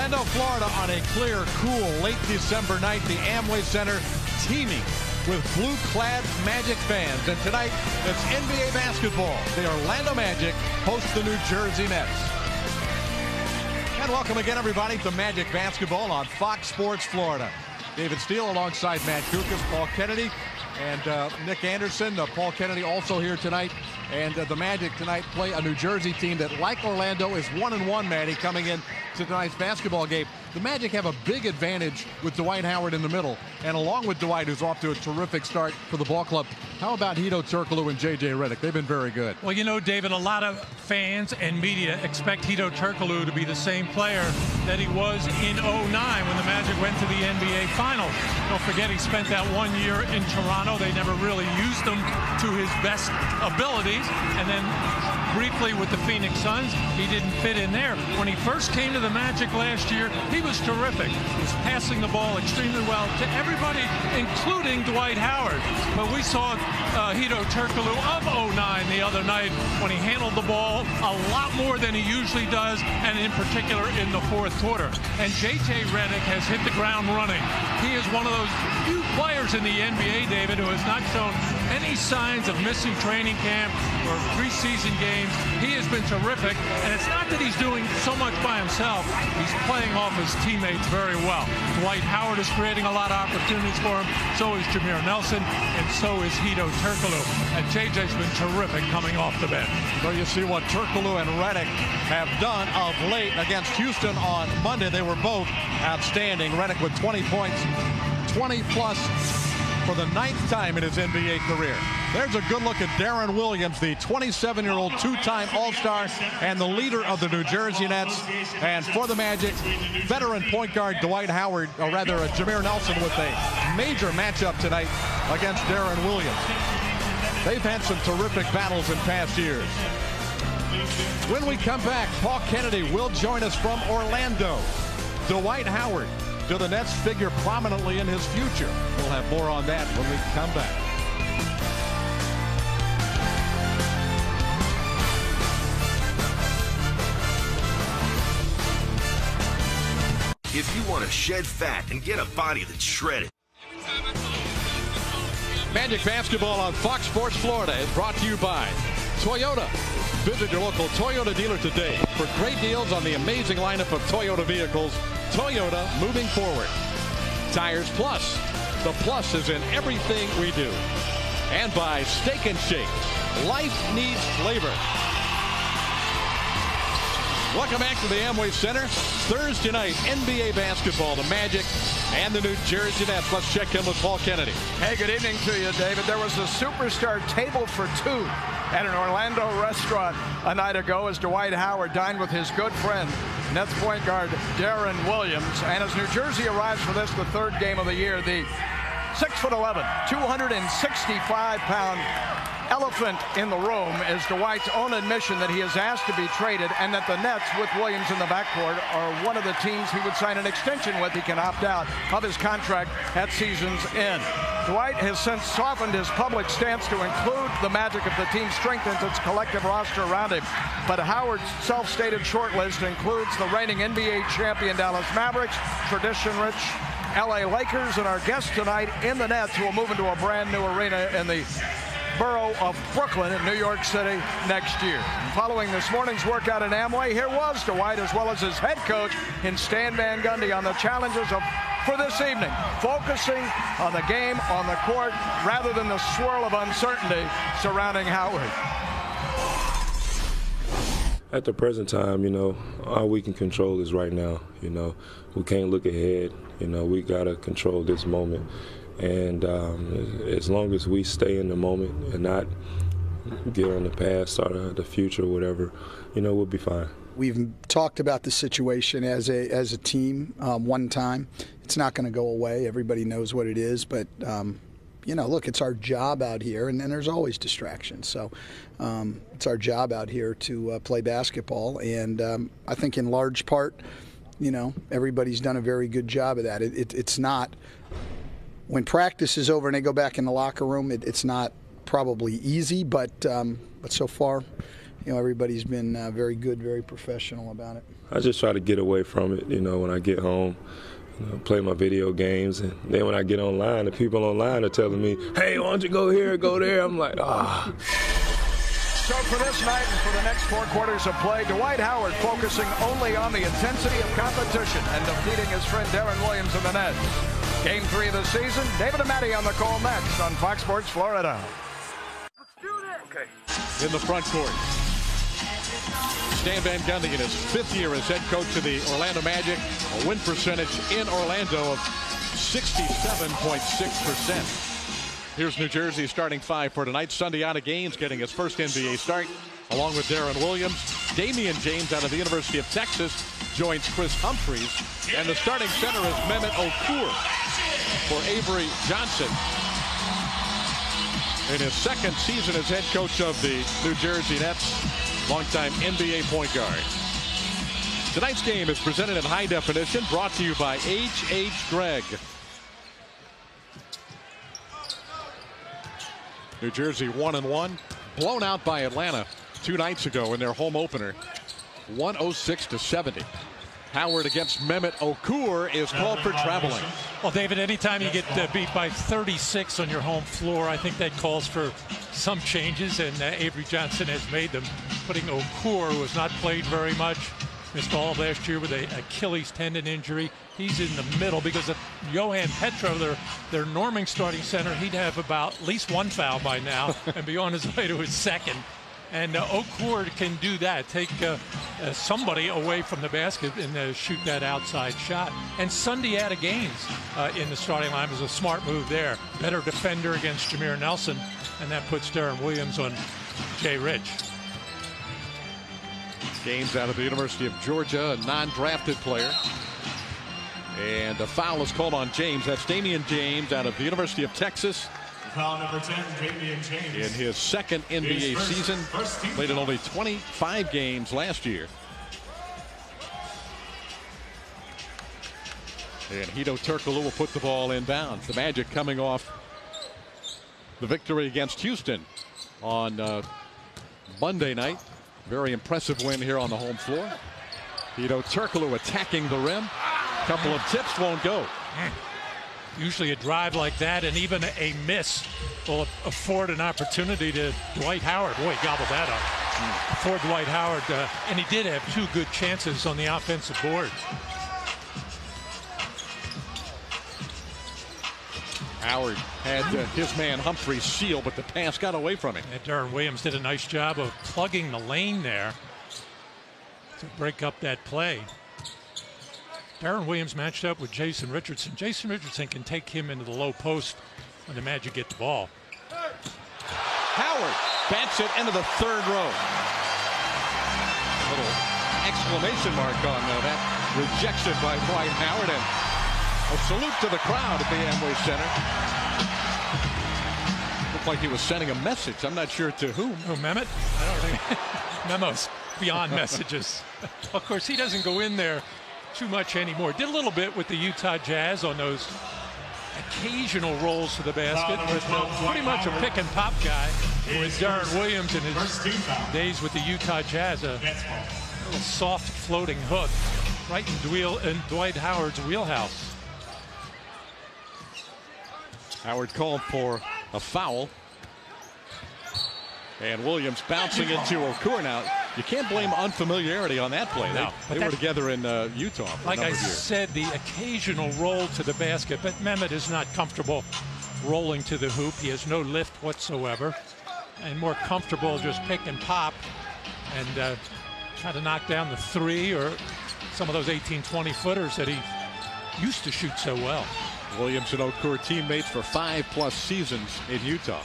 Orlando, Florida on a clear, cool, late December night. The Amway Center teeming with blue-clad Magic fans. And tonight, it's NBA basketball. The Orlando Magic host the New Jersey Nets. And welcome again, everybody, to Magic Basketball on Fox Sports Florida. David Steele alongside Matt Kukas, Paul Kennedy, and Nick Anderson. Paul Kennedy also here tonight. And the Magic tonight play a New Jersey team that, like Orlando, is 1-1, Matty, coming in to tonight's basketball game. The Magic have a big advantage with Dwight Howard in the middle. And along with Dwight, who's off to a terrific start for the ball club, how about Hedo Turkoglu and J.J. Redick? They've been very good. Well, you know, David, a lot of fans and media expect Hedo Turkoglu to be the same player that he was in '09 when the Magic went to the NBA Finals. Don't forget, he spent that 1 year in Toronto. They never really used him to his best abilities. And then briefly with the Phoenix Suns, he didn't fit in there. When he first came to the Magic last year, he was terrific. He was passing the ball extremely well to everybody, including Dwight Howard. But we saw Hedo Turkoglu of '09 the other night when he handled the ball a lot more than he usually does, and in particular in the fourth quarter. And J.J. Redick has hit the ground running. He is one of those few players in the NBA, David, who has not shown any signs of missing training camp or preseason games. He has been terrific, and it's not that he's doing so much by himself. He's playing off his teammates very well. Dwight Howard is creating a lot of opportunities for him. So is Jameer Nelson, and so is Hedo Turkoglu. And JJ's been terrific coming off the bench. So you see what Turkoglu and Redick have done of late against Houston on Monday. They were both outstanding. Redick with 20 points, 20-plus for the 9th time in his NBA career. There's a good look at Deron Williams, the 27-year-old two-time All-Star and the leader of the New Jersey Nets. And for the Magic, veteran point guard Dwight Howard, or rather Jameer Nelson, with a major matchup tonight against Deron Williams. They've had some terrific battles in past years. When we come back, Paul Kennedy will join us from Orlando. Dwight Howard, do the Nets figure prominently in his future? We'll have more on that when we come back. If you want to shed fat and get a body that's shredded. Magic Basketball on Fox Sports Florida is brought to you by Toyota. Visit your local Toyota dealer today for great deals on the amazing lineup of Toyota vehicles. Toyota, moving forward. Tires Plus. The plus is in everything we do. And by Steak and Shake. Life needs flavor. Welcome back to the Amway Center. Thursday night, NBA basketball, the Magic and the New Jersey Nets. Let's check in with Paul Kennedy. Hey, good evening to you, David. There was a superstar table for two at an Orlando restaurant a night ago as Dwight Howard dined with his good friend, Nets point guard Deron Williams. And as New Jersey arrives for this, the third game of the year, the 6'11", 265-pound elephant in the room is Dwight's own admission that he is asked to be traded and that the Nets, with Williams in the backcourt, are one of the teams he would sign an extension with. He can opt out of his contract at season's end. Dwight has since softened his public stance to include the Magic if the team strengthens its collective roster around him. But Howard's self-stated shortlist includes the reigning NBA champion Dallas Mavericks, tradition-rich LA Lakers, and our guest tonight in the Nets, who will move into a brand new arena in the borough of Brooklyn in New York City next year. And following this morning's workout in Amway, here was Dwight, as well as his head coach in Stan Van Gundy, on the challenges for this evening, focusing on the game on the court rather than the swirl of uncertainty surrounding Howard. At the present time, you know, all we can control is right now. You know, we can't look ahead. You know, we got to control this moment. And as long as we stay in the moment and not get on the past or the future or whatever, you know, we'll be fine. We've talked about the situation as a team one time. It's not going to go away. Everybody knows what it is. But, you know, look, it's our job out here, and then there's always distractions. So it's our job out here to play basketball. And I think in large part, you know, everybody's done a very good job of that. It's not. When practice is over and they go back in the locker room, it's not probably easy, but so far everybody's been very good, very professional about it. I just try to get away from it, when I get home. Play my video games, and then when I get online, the people online are telling me, hey, why don't you go here, go there? I'm like, ah. So for this night and for the next 4 quarters of play, Dwight Howard focusing only on the intensity of competition and defeating his friend Deron Williams in the Nets. Game 3 of the season, David and Matty on the call next on Fox Sports Florida. Let's do this. Okay. In the front court, Stan Van Gundy in his 5th year as head coach of the Orlando Magic, a win percentage in Orlando of 67.6%. Here's New Jersey's starting 5 for tonight. Sundiata Gaines getting his first NBA start, along with Deron Williams. Damian James out of the University of Texas joins Chris Humphries. And the starting center is Mehmet Okur for Avery Johnson. In his 2nd season as head coach of the New Jersey Nets, longtime NBA point guard. Tonight's game is presented in high definition, brought to you by H.H. Gregg. New Jersey 1-1, blown out by Atlanta 2 nights ago in their home opener, 106-70. Howard against Mehmet Okur is called for traveling. Well, David, anytime you get beat by 36 on your home floor, I think that calls for some changes, and Avery Johnson has made them. Putting Okur, who has not played very much, missed all of last year with an Achilles tendon injury. He's in the middle because of Johan Petro, their norming starting center. He'd have about at least 1 foul by now and be on his way to his 2nd. And Okur can do that, take somebody away from the basket and shoot that outside shot. And Sundiata Gaines in the starting line was a smart move there. Better defender against Jameer Nelson, and that puts Deron Williams on Jay Rich. Gaines out of the University of Georgia, a non-drafted player. And a foul is called on James. That's Damian James out of the University of Texas. Foul number 10, Damian James. In his 2nd NBA season, played in only 25 games last year. And Hedo Turkoglu will put the ball inbounds. The Magic coming off the victory against Houston on Monday night. Very impressive win here on the home floor. Hedo Turkoglu attacking the rim. Couple of tips won't go. Usually a drive like that and even a miss will afford an opportunity to Dwight Howard. Boy, he gobbled that up. For Dwight Howard, and he did have 2 good chances on the offensive board. Howard had his man Humphries seal, but the pass got away from him. And Deron Williams did a nice job of plugging the lane there to break up that play. Deron Williams matched up with Jason Richardson. Jason Richardson can take him into the low post when the Magic get the ball. Howard bats it into the 3rd row. A little exclamation mark on that rejection by Dwight Howard, and a salute to the crowd at the Amway Center. Looked like he was sending a message. I'm not sure to whom. Oh, Mehmet? I don't think memos beyond messages. Of course, he doesn't go in there too much anymore. Did a little bit with the Utah Jazz on those occasional rolls to the basket, but pretty much a pick and pop guy with Deron Williams in his days with the Utah Jazz. A little soft floating hook right in Dwight Howard's wheelhouse. Howard called for a foul. And Williams bouncing into Okur. Now, you can't blame unfamiliarity on that play. No, they were together in Utah for like a number I of years. said, the occasional roll to the basket, but Mehmet is not comfortable rolling to the hoop. He has no lift whatsoever, and more comfortable just pick and pop and try to knock down the 3 or some of those 18-20 footers that he used to shoot so well. Williams and Okur teammates for 5+ seasons in Utah.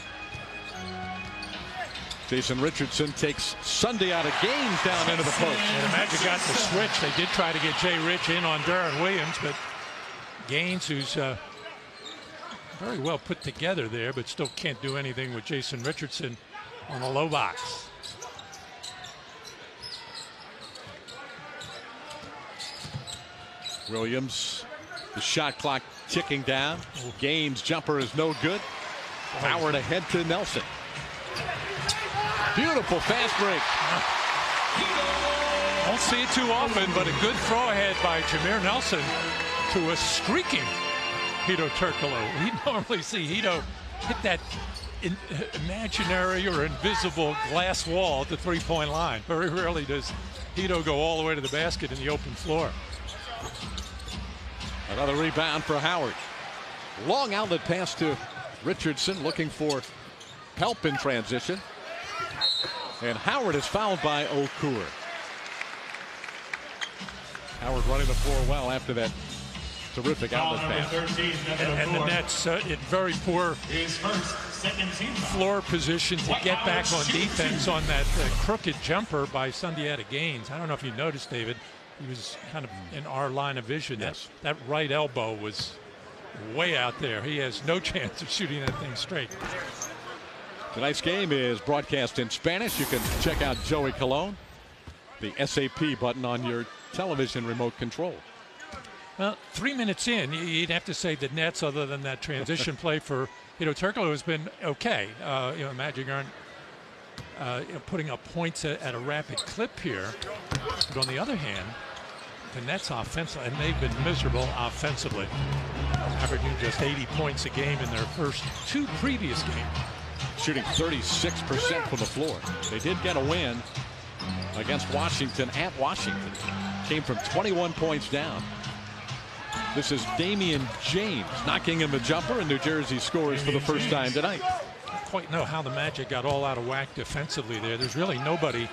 Jason Richardson takes Sundiata Gaines down into the post. And the Magic got the switch. They did try to get Jay Rich in on Deron Williams, but Gaines, who's very well put together there, but still can't do anything with Jason Richardson on the low box. Williams, the shot clock ticking down. Gaines' jumper is no good. Howard ahead to Nelson. Beautiful fast break. Don't see it too often, but a good throw ahead by Jameer Nelson to a streaking Hedo Turkoglu. We normally see Hedo hit that imaginary or invisible glass wall at the three-point line. Very rarely does Hedo go all the way to the basket in the open floor. Another rebound for Howard. Long outlet pass to Richardson, looking for help in transition. And Howard is fouled by Okur. Howard running the floor well after that terrific outlet pass. And the Nets in very poor floor position to get back on defense on that crooked jumper by Sundiata Gaines. I don't know if you noticed, David. He was kind of in our line of vision. Yes. That right elbow was way out there. He has no chance of shooting that thing straight. Tonight's game is broadcast in Spanish. You can check out Joey Colon, the SAP button on your television remote control. Well, 3 minutes in, you'd have to say the Nets, other than that transition play for Hedo Turkoglu, has been okay. Magic aren't putting up points at a rapid clip here. But on the other hand, the Nets offensively, and they've been miserable offensively, averaging just 80 points a game in their first two previous games. Shooting 36% from the floor. They did get a win against Washington at Washington. Came from 21 points down. This is Damian James knocking in the jumper, and New Jersey scores for the first time tonight. I don't quite know how the Magic got all out of whack defensively there. There's really nobody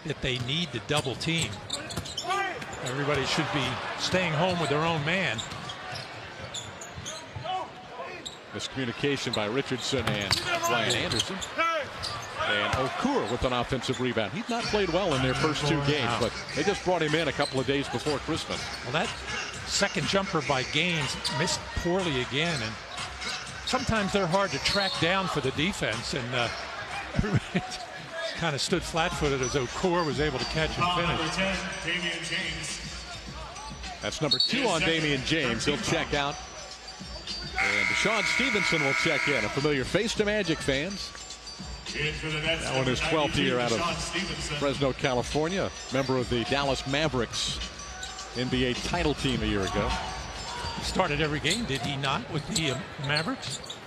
that they need to double team. Everybody should be staying home with their own man. Miscommunication by Richardson and Ryan Anderson. And Okur with an offensive rebound. He's not played well in their first two games, but they just brought him in a couple of days before Christmas. Well, that second jumper by Gaines missed poorly again, and sometimes they're hard to track down for the defense, and everybody kind of stood flat-footed as Okur was able to catch and finish. Number 10, Damian James. That's number 2 on Damian James. He'll check out. And Deshaun Stevenson will check in. A familiar face to Magic fans. That one is 12th year out of Fresno, California. Member of the Dallas Mavericks NBA title team a year ago. He started every game, did he not, with the Mavericks?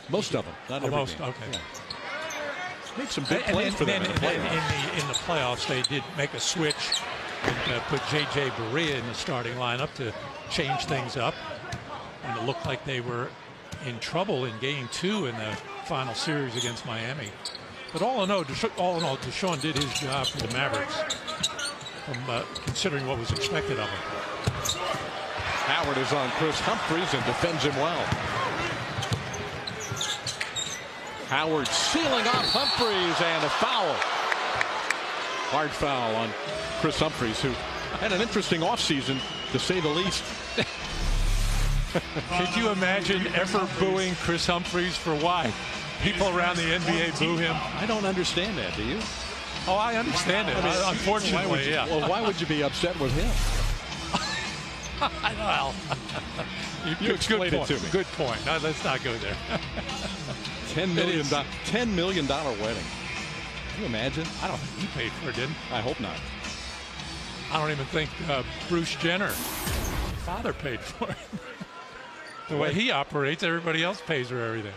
Most of them, not every most, game. okay. Yeah. Made some big plays for them in the playoffs. In the playoffs, they did make a switch and put J.J. Barea in the starting lineup to change things up. And it looked like they were in trouble in Game 2 in the final series against Miami. But all in all, Deshaun did his job for the Mavericks, from considering what was expected of him. Howard is on Chris Humphries and defends him well. Howard sealing off Humphries, and a foul. Hard foul on Chris Humphries, who had an interesting offseason, to say the least. Could you imagine ever booing Chris Humphries for why? People around the NBA boo him. I don't understand that, do you? Oh, I understand it. Unfortunately, yeah. Well, why would you be upset with him? Well, you explain it to me. Good point. No, let's not go there. $10 million wedding. Can you imagine? I don't think he paid for it, didn't he? I hope not. I don't even think Bruce Jenner, his father, paid for it. The way he operates, everybody else pays for everything.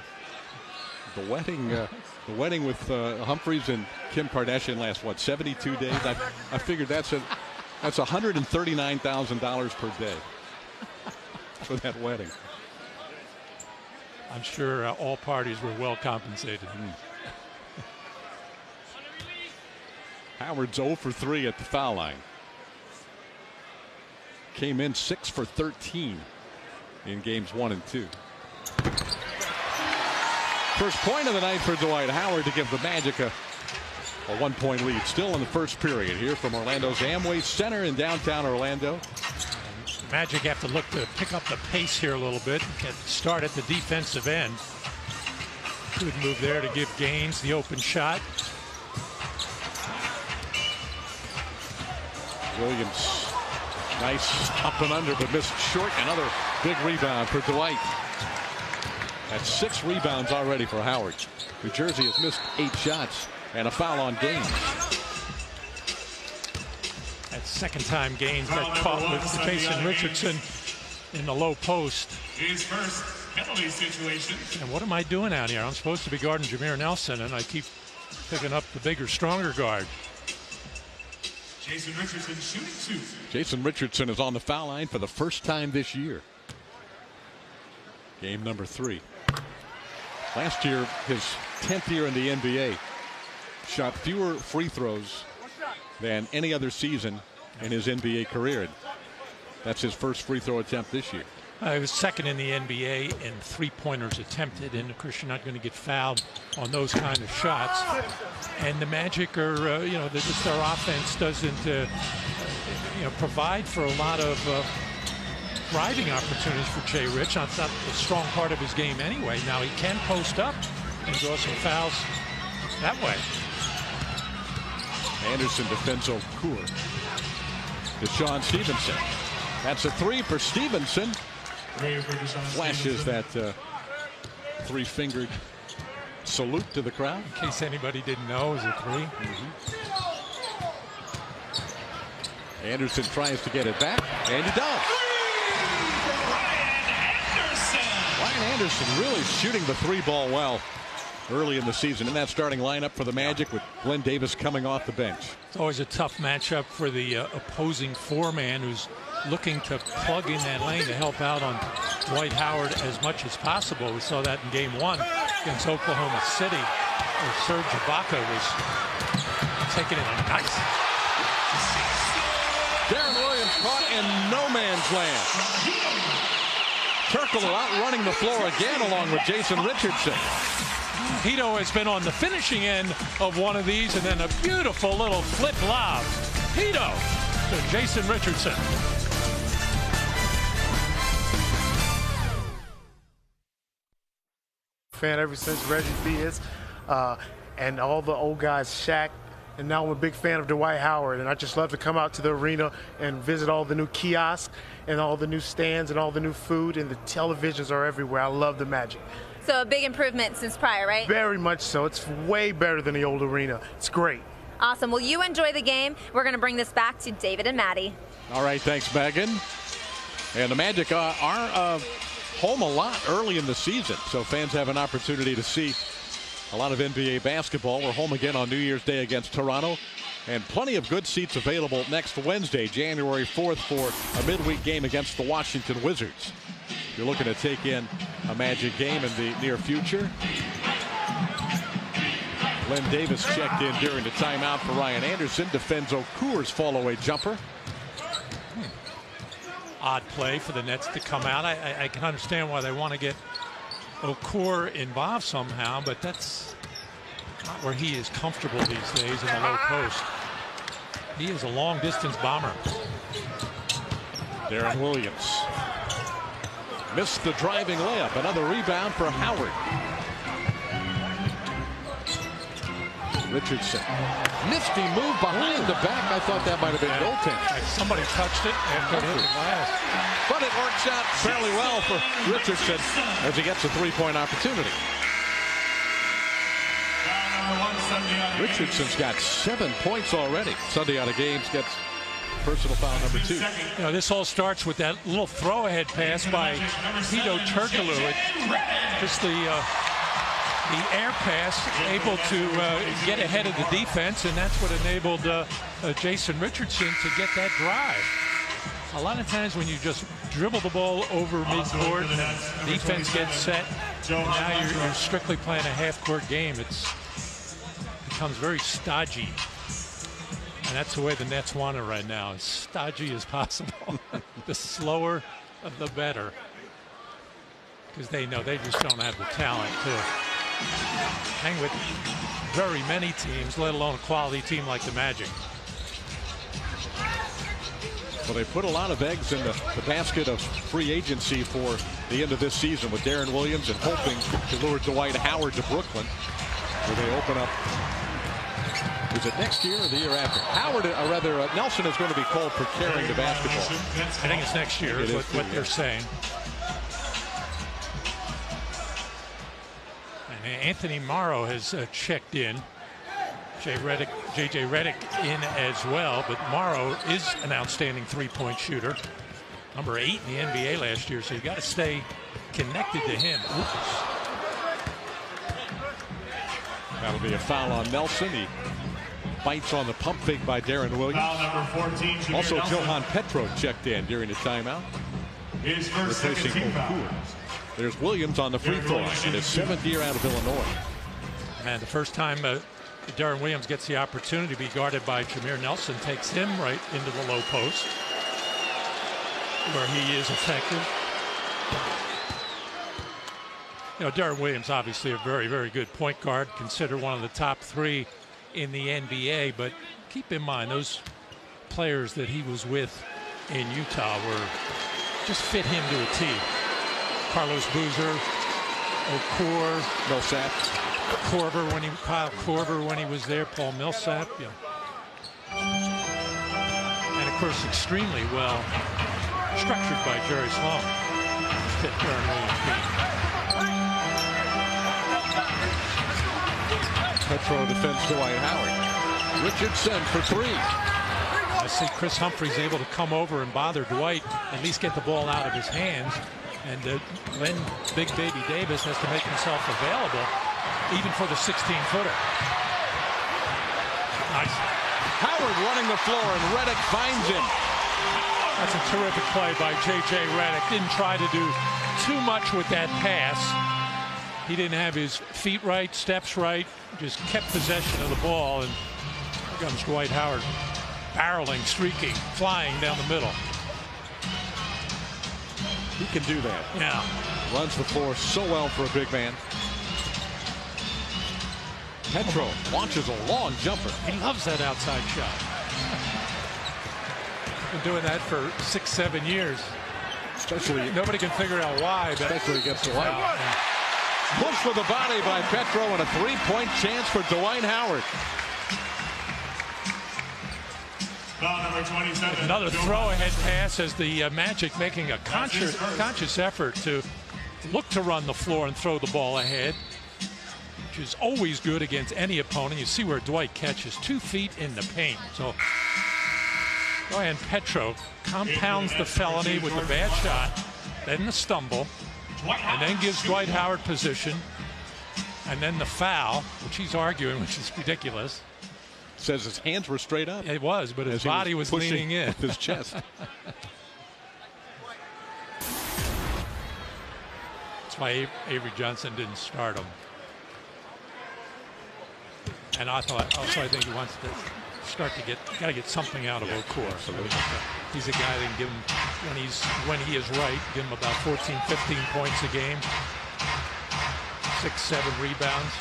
The wedding with Humphries and Kim Kardashian lasts, what, 72 days? I figured that's $139,000 per day for that wedding. I'm sure all parties were well compensated. Howard's 0 for 3 at the foul line. Came in 6 for 13 in games 1 and 2. First point of the night for Dwight Howard to give the Magic a 1-point lead. Still in the first period here from Orlando's Amway Center in downtown Orlando. Magic have to look to pick up the pace here a little bit. Start at the defensive end. Good move there to give Gaines the open shot. Williams, nice up and under, but missed short. Another big rebound for Dwight. That's 6 rebounds already for Howard. New Jersey has missed 8 shots and a foul on Gaines. That second time Gaines got caught with Jason Richardson in the low post. His first penalty situation. And what am I doing out here? I'm supposed to be guarding Jameer Nelson, and I keep picking up the bigger, stronger guard. Jason Richardson shooting 2. Jason Richardson is on the foul line for the first time this year. Game number 3. Last year, his 10th year in the NBA, shot fewer free throws than any other season in his NBA career. That's his first free throw attempt this year. He was second in the NBA in three-pointers attempted, and of course you're not going to get fouled on those kind of shots. And the Magic are, you know, just their offense doesn't, provide for a lot of driving opportunities for Jay Rich. That's not a strong part of his game anyway. Now he can post up and draw some fouls that way. Anderson defends Okur. DeShawn Stevenson. That's a 3 for Stevenson. Flashes that three-fingered salute to the crowd. In case anybody didn't know, it was a 3. Anderson tries to get it back, and he does. Ryan Anderson really shooting the 3 ball well early in the season in that starting lineup for the Magic with Glenn Davis coming off the bench. It's always a tough matchup for the opposing 4-man who's looking to plug in that lane to help out on Dwight Howard as much as possible. We saw that in game 1 against Oklahoma City, where Serge Ibaka was taking it nice. Darren Williams caught in no man's land. Turkoglu outrunning the floor again along with Jason Richardson. Hedo has been on the finishing end of one of these, and then a beautiful little flip lob. Hedo to Jason Richardson. Fan ever since Reggie Theus and all the old guys, Shaq, and now I'm a big fan of Dwight Howard, and I just love to come out to the arena and visit all the new kiosks and all the new stands and all the new food, and the televisions are everywhere. I love the Magic. So a big improvement since prior, right? Very much so. It's way better than the old arena. It's great. Awesome. Well, you enjoy the game. We're going to bring this back to David and Maddie. All right, thanks, Megan. And the Magic are home a lot early in the season, so fans have an opportunity to see a lot of NBA basketball. We're home again on New Year's Day against Toronto, and plenty of good seats available next Wednesday, January 4th, for a midweek game against the Washington Wizards. If you're looking to take in a Magic game in the near future. Glenn Davis checked in during the timeout for Ryan Anderson. Defends Okur's fall-away jumper. Odd play for the Nets to come out. I can understand why they want to get Okur involved somehow, but that's not where he is comfortable these days in the low post. He is a long-distance bomber. Darren Williams missed the driving layup. Another rebound for Howard. Richardson. Nifty move behind the back. I thought that might have been goaltending. Somebody touched it after it hit the glass. But it works out fairly well for Richardson as he gets a three-point opportunity. Richardson's got 7 points already. Sunday out of games gets personal foul number 2. You know, this all starts with that little throw-ahead pass by Hedo Turkoglu. Just the air pass, able to get ahead of the defense, and that's what enabled Jason Richardson to get that drive. A lot of times when you just dribble the ball over midcourt, defense gets set, and now you're strictly playing a half-court game. It becomes very stodgy. And that's the way the Nets want it right now, as stodgy as possible. The slower, the better. Because they know they just don't have the talent to hang with very many teams, let alone a quality team like the Magic. Well, they put a lot of eggs in the basket of free agency for the end of this season with Darren Williams and hoping to lure Dwight Howard to Brooklyn, where they open up. Is it next year or the year after? Howard, or rather, Nelson is going to be called for carrying the basketball. I think it's next year is what they're saying. And Anthony Morrow has checked in. J.J. Redick in as well, but Morrow is an outstanding three-point shooter. Number 8 in the NBA last year, so you got to stay connected to him. Oops. That'll be a foul on Nelson. He bites on the pump fake by Darren Williams. Foul number 14, Jameer Also, Nelson. Johan Petro checked in during the timeout, His first replacing second team foul. Okur. There's Williams on the free throw line in his 7th year out of Illinois. And the first time Darren Williams gets the opportunity to be guarded by Jameer Nelson, takes him right into the low post, where he is effective. You know, Darren Williams, obviously a very, very good point guard, considered one of the top 3 in the NBA. But keep in mind, those players that he was with in Utah just fit him to a T. Carlos Boozer, Okur, Millsap, Kyle Korver when he was there, Paul Millsap. Yeah. And of course, extremely well structured by Jerry Sloan. Fit Darren Williams team. Petro defends Dwight Howard. Richardson for 3. I see Chris Humphries able to come over and bother Dwight, at least get the ball out of his hands. And then Big Baby Davis has to make himself available, even for the 16-footer. Nice. Howard running the floor, and Redick finds him. That's a terrific play by J.J. Redick. Didn't try to do too much with that pass. He didn't have his feet right, steps right, just kept possession of the ball. And here comes Dwight Howard, barreling, streaking, flying down the middle. He can do that. Yeah. Runs the floor so well for a big man. Petro launches a long jumper. He loves that outside shot. Been doing that for 6-7 years. Especially, nobody can figure out why. But especially against the White. Push with the body by Petro, and a 3-point chance for Dwight Howard. Foul number 27. Another throw-ahead pass as the Magic making a conscious effort to look to run the floor and throw the ball ahead, which is always good against any opponent. You see where Dwight catches 2 feet in the paint. So go ahead, Petro compounds the felony with the bad shot, then the stumble, and then gives Dwight Howard position, and then the foul, which he's arguing, which is ridiculous. Says his hands were straight up. It was, but his body was leaning in. With his chest. That's why Avery Johnson didn't start him. And I think he wants to start to got to get something out of Okur. He's a guy that can give him, when he is right, give him about 14, 15 points a game. 6, 7 rebounds.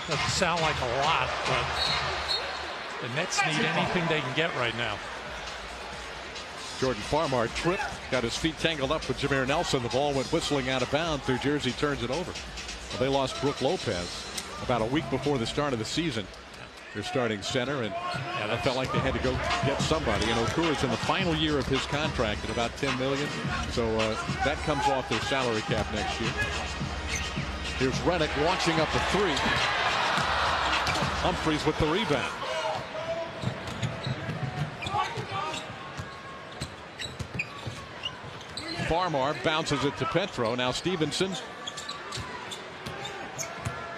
Doesn't sound like a lot, but the Nets need anything they can get right now. Jordan Farmar tripped, got his feet tangled up with Jameer Nelson. The ball went whistling out of bounds. New Jersey turns it over. Well, they lost Brook Lopez about a week before the start of the season. Their starting center, and I felt like they had to go get somebody. And Okur is in the final year of his contract at about $10 million. So that comes off their salary cap next year. Here's Redick launching up a 3. Humphries with the rebound. Farmar bounces it to Petro. Now Stevenson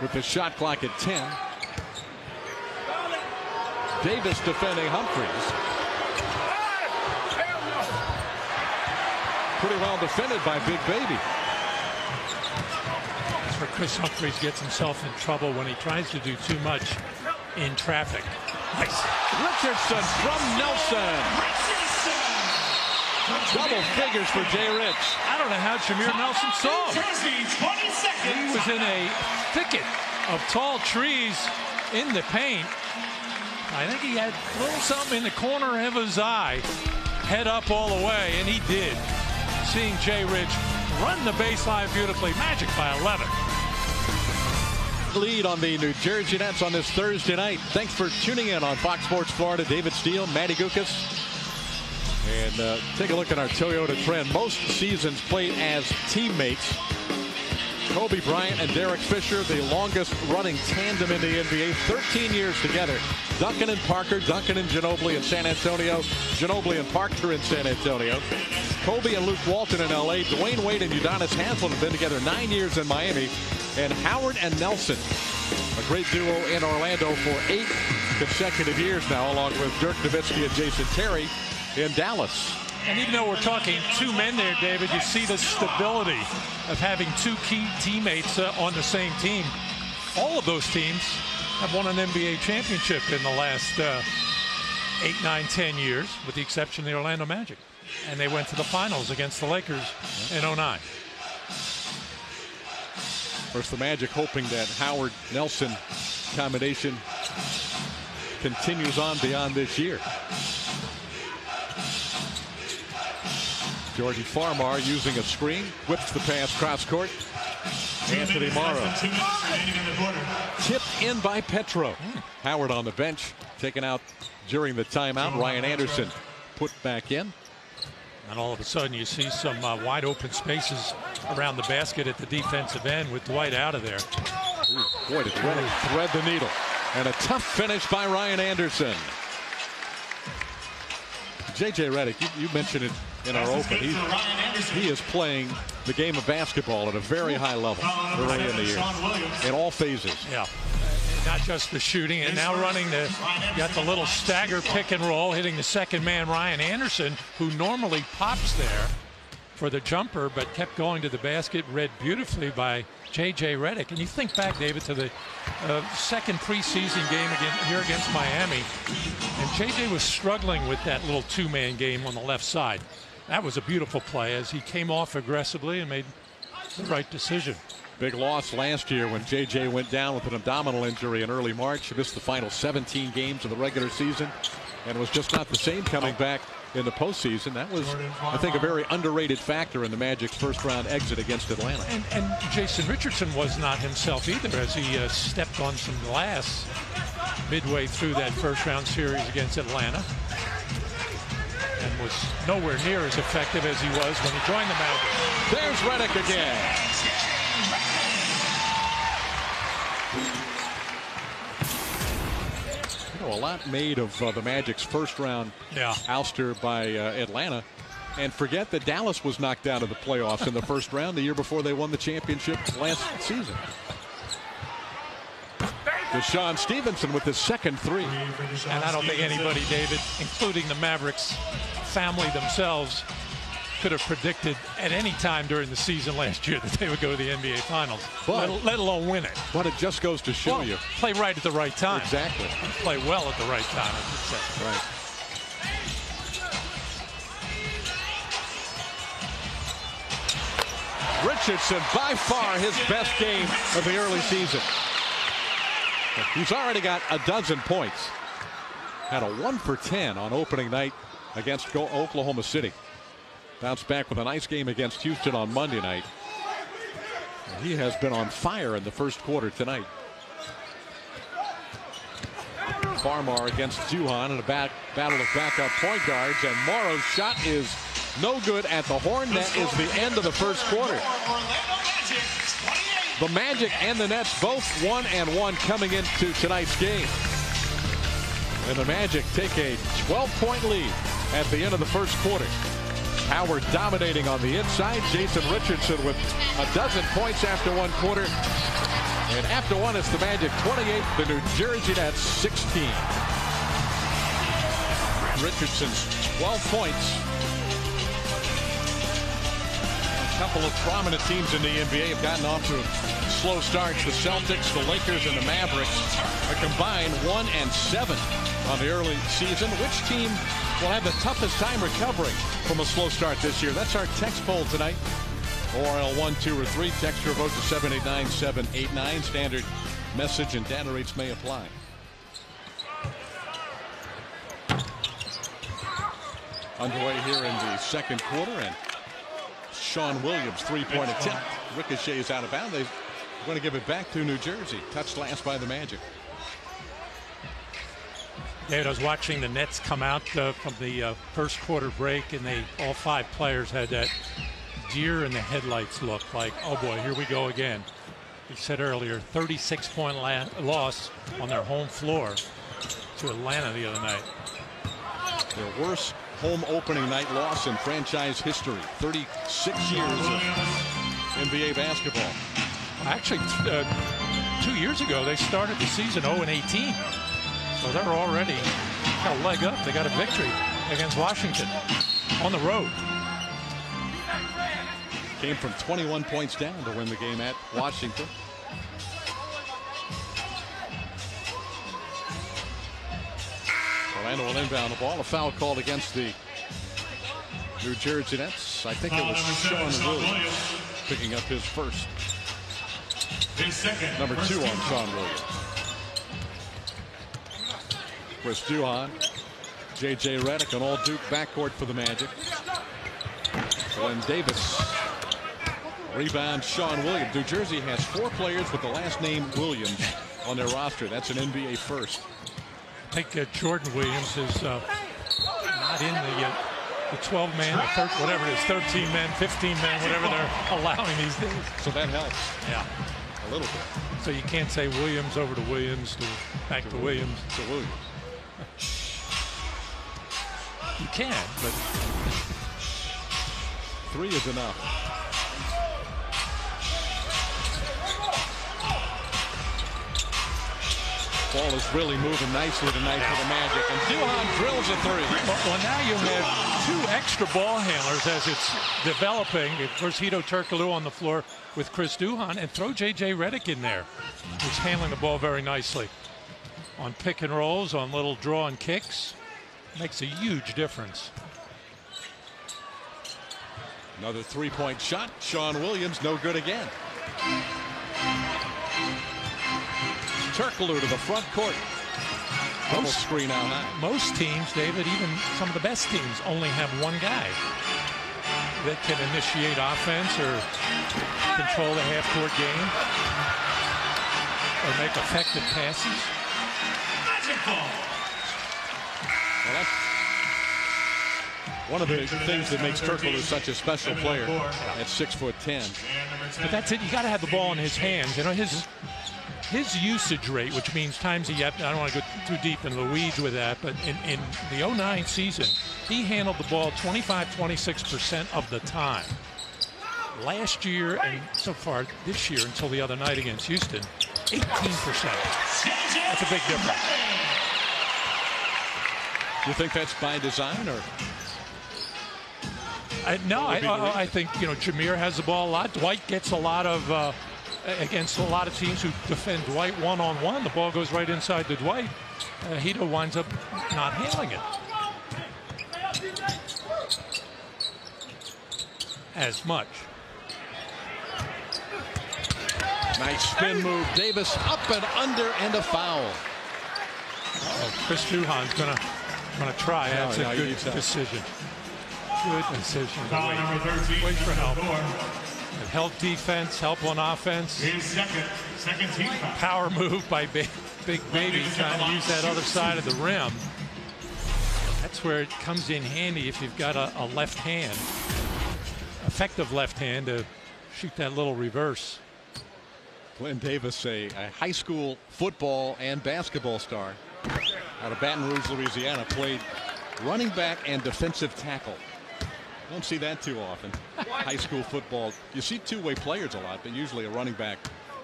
with the shot clock at 10. Davis defending Humphries. Pretty well defended by Big Baby. That's where Chris Humphries gets himself in trouble when he tries to do too much in traffic. Nice. Richardson from Nelson. Double figures for Jay Rich. I don't know how Jameer Nelson saw him. He was in a thicket of tall trees in the paint. I think he had a little something in the corner of his eye. Head up all the way, and he did. Seeing Jay Rich run the baseline beautifully. Magic by 11. Lead on the New Jersey Nets on this Thursday night. Thanks for tuning in on Fox Sports Florida. David Steele, Matty Gukas. And take a look at our Toyota trend. Most seasons played as teammates Kobe Bryant and Derek Fisher, the longest running tandem in the NBA, 13 years together. Duncan and Parker, Duncan and Ginobili in San Antonio, Ginobili and Parker in San Antonio. Kobe and Luke Walton in LA, Dwayne Wade and Udonis Haslem have been together 9 years in Miami, and Howard and Nelson, a great duo in Orlando for 8 consecutive years now, along with Dirk Nowitzki and Jason Terry in Dallas. And even though we're talking two men there, David, you see the stability of having two key teammates on the same team. All of those teams have won an NBA championship in the last 8, 9, 10 years, with the exception of the Orlando Magic. And they went to the finals against the Lakers in 09. Of course, the Magic hoping that Howard-Nelson combination continues on beyond this year. Georgie Farmar using a screen, whips the pass cross court. Anthony Morrow. Tipped in by Petro. Howard on the bench, taken out during the timeout. Ryan Anderson put back in. And all of a sudden you see some wide open spaces around the basket at the defensive end with Dwight out of there. Ooh, boy, did Redick thread the needle. And a tough finish by Ryan Anderson. J.J. Redick, you mentioned it in our open. He is playing the game of basketball at a very high level early in the year, in all phases. Yeah, not just the shooting, and now running got the little stagger pick and roll, hitting the second man, Ryan Anderson, who normally pops there for the jumper, but kept going to the basket, read beautifully by J.J. Redick. And you think back, David, to the second preseason game here against Miami, and J.J. was struggling with that little two-man game on the left side. That was a beautiful play as he came off aggressively and made the right decision. Big loss last year when J.J. went down with an abdominal injury in early March. He missed the final 17 games of the regular season and was just not the same coming back in the postseason. That was, I think, a very underrated factor in the Magic's first-round exit against Atlanta. And Jason Richardson was not himself either as he stepped on some glass midway through that first-round series against Atlanta and was nowhere near as effective as he was when he joined the Magic. There's Redick again. A lot made of the Magic's first-round ouster by Atlanta. And forget that Dallas was knocked out of the playoffs in the first round the year before they won the championship last season. Deshaun Stevenson with his second three. And I don't think anybody, David, including the Mavericks family themselves, could have predicted at any time during the season last year that they would go to the NBA Finals, let alone win it. But it just goes to show you. Play right at the right time. Exactly. Play well at the right time, I should say. Right. Richardson, by far his best game of the early season. He's already got a dozen points. Had a 1 for 10 on opening night against Oklahoma City. Bounced back with a nice game against Houston on Monday night. He has been on fire in the first quarter tonight. Farmar against Duhan in a battle of backup point guards, and Morrow's shot is no good at the horn. That is the end of the first quarter. The Magic and the Nets both 1-1 coming into tonight's game. And the Magic take a 12-point lead at the end of the first quarter. Howard dominating on the inside. Jason Richardson with a dozen points after one quarter. And after one, it's the Magic 28, the New Jersey Nets 16. Richardson's 12 points. A couple of prominent teams in the NBA have gotten off to slow starts. The Celtics, the Lakers, and the Mavericks are combined 1-7 on the early season. Which team will have the toughest time recovering from a slow start this year? That's our text poll tonight. ORL 1, 2, or 3. Text your vote to 789-789. Standard message and data rates may apply. Underway here in the second quarter, and Sean Williams three-point attempt ricochets out of bounds. They're going to give it back to New Jersey. Touched last by the Magic. David, I was watching the Nets come out from the first quarter break, and all 5 players had that deer in the headlights look, like, oh boy, here we go again. He said earlier, 36-point loss on their home floor to Atlanta the other night. Their worst home opening night loss in franchise history. 36 years of NBA basketball. Actually, 2 years ago, they started the season 0-18. So they're already got a leg up. They got a victory against Washington on the road. Came from 21 points down to win the game at Washington. Orlando will inbound the ball. A foul called against the New Jersey Nets. I think it was Sean Williams picking up his first. His second. Number 2 on Sean Williams. Chris Duhon, J.J. Redick, an all-Duke backcourt for the Magic. Glenn Davis. Rebound, Sean Williams. New Jersey has 4 players with the last name Williams on their roster. That's an NBA first. I think Jordan Williams is not in the 12-man, whatever it is, 13-man, 15-man, whatever they're allowing these days. So that helps. Yeah. A little bit. So you can't say Williams over to Williams to back to Williams. To Williams. You can, but 3 is enough. Ball is really moving nicely tonight for the Magic, and Duhon drills a 3. Well, now you have 2 extra ball handlers as it's developing. Of course, Hedo Turkoglu on the floor with Chris Duhon, and throw J.J. Redick in there, who's handling the ball very nicely. On pick and rolls, on little draw and kicks. Makes a huge difference. Another 3-point shot. Sean Williams, no good again. Turkoglu to the front court. Double screen out high. Most teams, David, even some of the best teams, only have one guy that can initiate offense or control the half-court game or make effective passes. Well, that's one of the things that makes Turkoglu such a special player at 6'10". But that's it. You got to have the ball in his hands. You know, his usage rate, which means times I don't want to go too deep into the weeds with that, but in the 09 season, he handled the ball 25-26% of the time. Last year and so far this year until the other night against Houston, 18%. That's a big difference. You think that's by design, or? No, I think, you know, Jameer has the ball a lot. Dwight gets a lot of against a lot of teams who defend Dwight one-on-one. The ball goes right inside to Dwight. Hedo winds up not handling it as much. Nice spin move. Davis up and under, and a foul. Oh, Chris Duhon's gonna try. That's a good decision. Good decision. Wait for help. Help defense, help on offense. His second team foul. Power move by Big Baby, trying to use that other side of the rim. That's where it comes in handy if you've got a left hand, effective left hand to shoot that little reverse. Glenn Davis, a high school football and basketball star out of Baton Rouge, Louisiana, played running back and defensive tackle. Don't see that too often. High school football, you see two-way players a lot, but usually a running back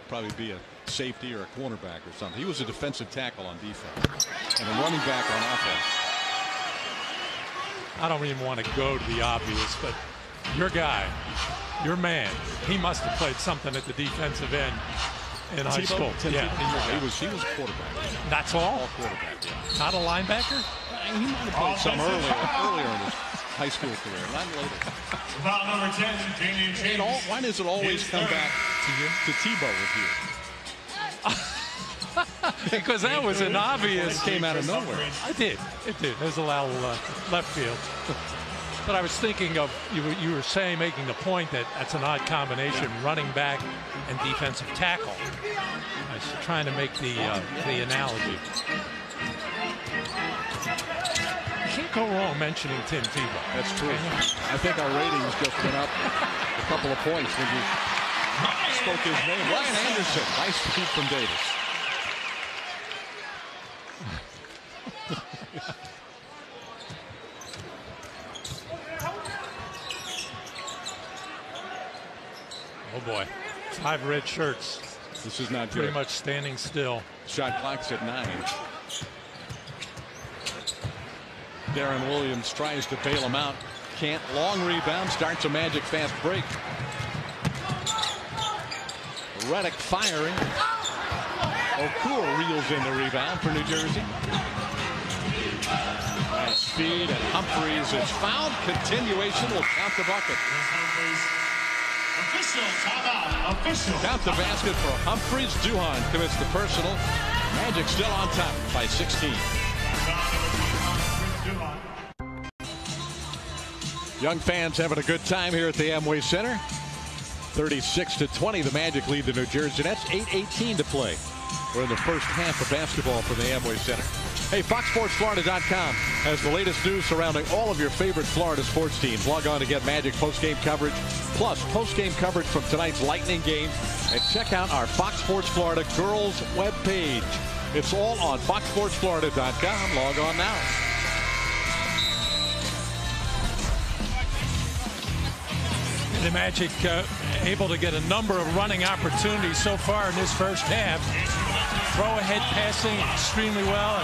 probably be a safety or a cornerback or something. He was a defensive tackle on defense and a running back on offense. I don't even want to go to the obvious, but your guy, your man, he must have played something at the defensive end in high school. Yeah, he was a quarterback. That's all? All quarterback, yeah. Not a linebacker? He might have played some earlier in his high school career, not later. Foul number 10, Damian James. Why does it always come back to Tebow with you? Because that was an obvious. It came out of nowhere. It did. It was a little left field. But I was thinking of, you were saying, making the point that that's an odd combination, running back and defensive tackle. I was trying to make the analogy. Can't go wrong mentioning Tim Tebow. That's true. I think our ratings just went up a couple of points when you spoke his name. Ryan Anderson. Nice feed from Davis. Oh boy, 5 red shirts. This is not pretty good. much standing still. Shot clock's at 9. Darren Williams tries to bail him out. Can't. Long rebound. Starts a Magic fast break. Redick firing. Okur reels in the rebound for New Jersey. Nice feed, and Humphries is fouled. Continuation will count the bucket. Official timeout. Official. Count the basket for Humphries. Duhan commits the personal. Magic still on top by 16. Young fans having a good time here at the Amway Center. 36-20, the Magic lead the New Jersey Nets. 8:18 to play. We're in the first half of basketball from the Amway Center. Hey, FoxSportsFlorida.com has the latest news surrounding all of your favorite Florida sports teams. Log on to get Magic postgame coverage, plus postgame coverage from tonight's Lightning game, and check out our Fox Sports Florida girls webpage. It's all on FoxSportsFlorida.com. Log on now. The Magic able to get a number of running opportunities so far in this first half. Throw-ahead passing extremely well.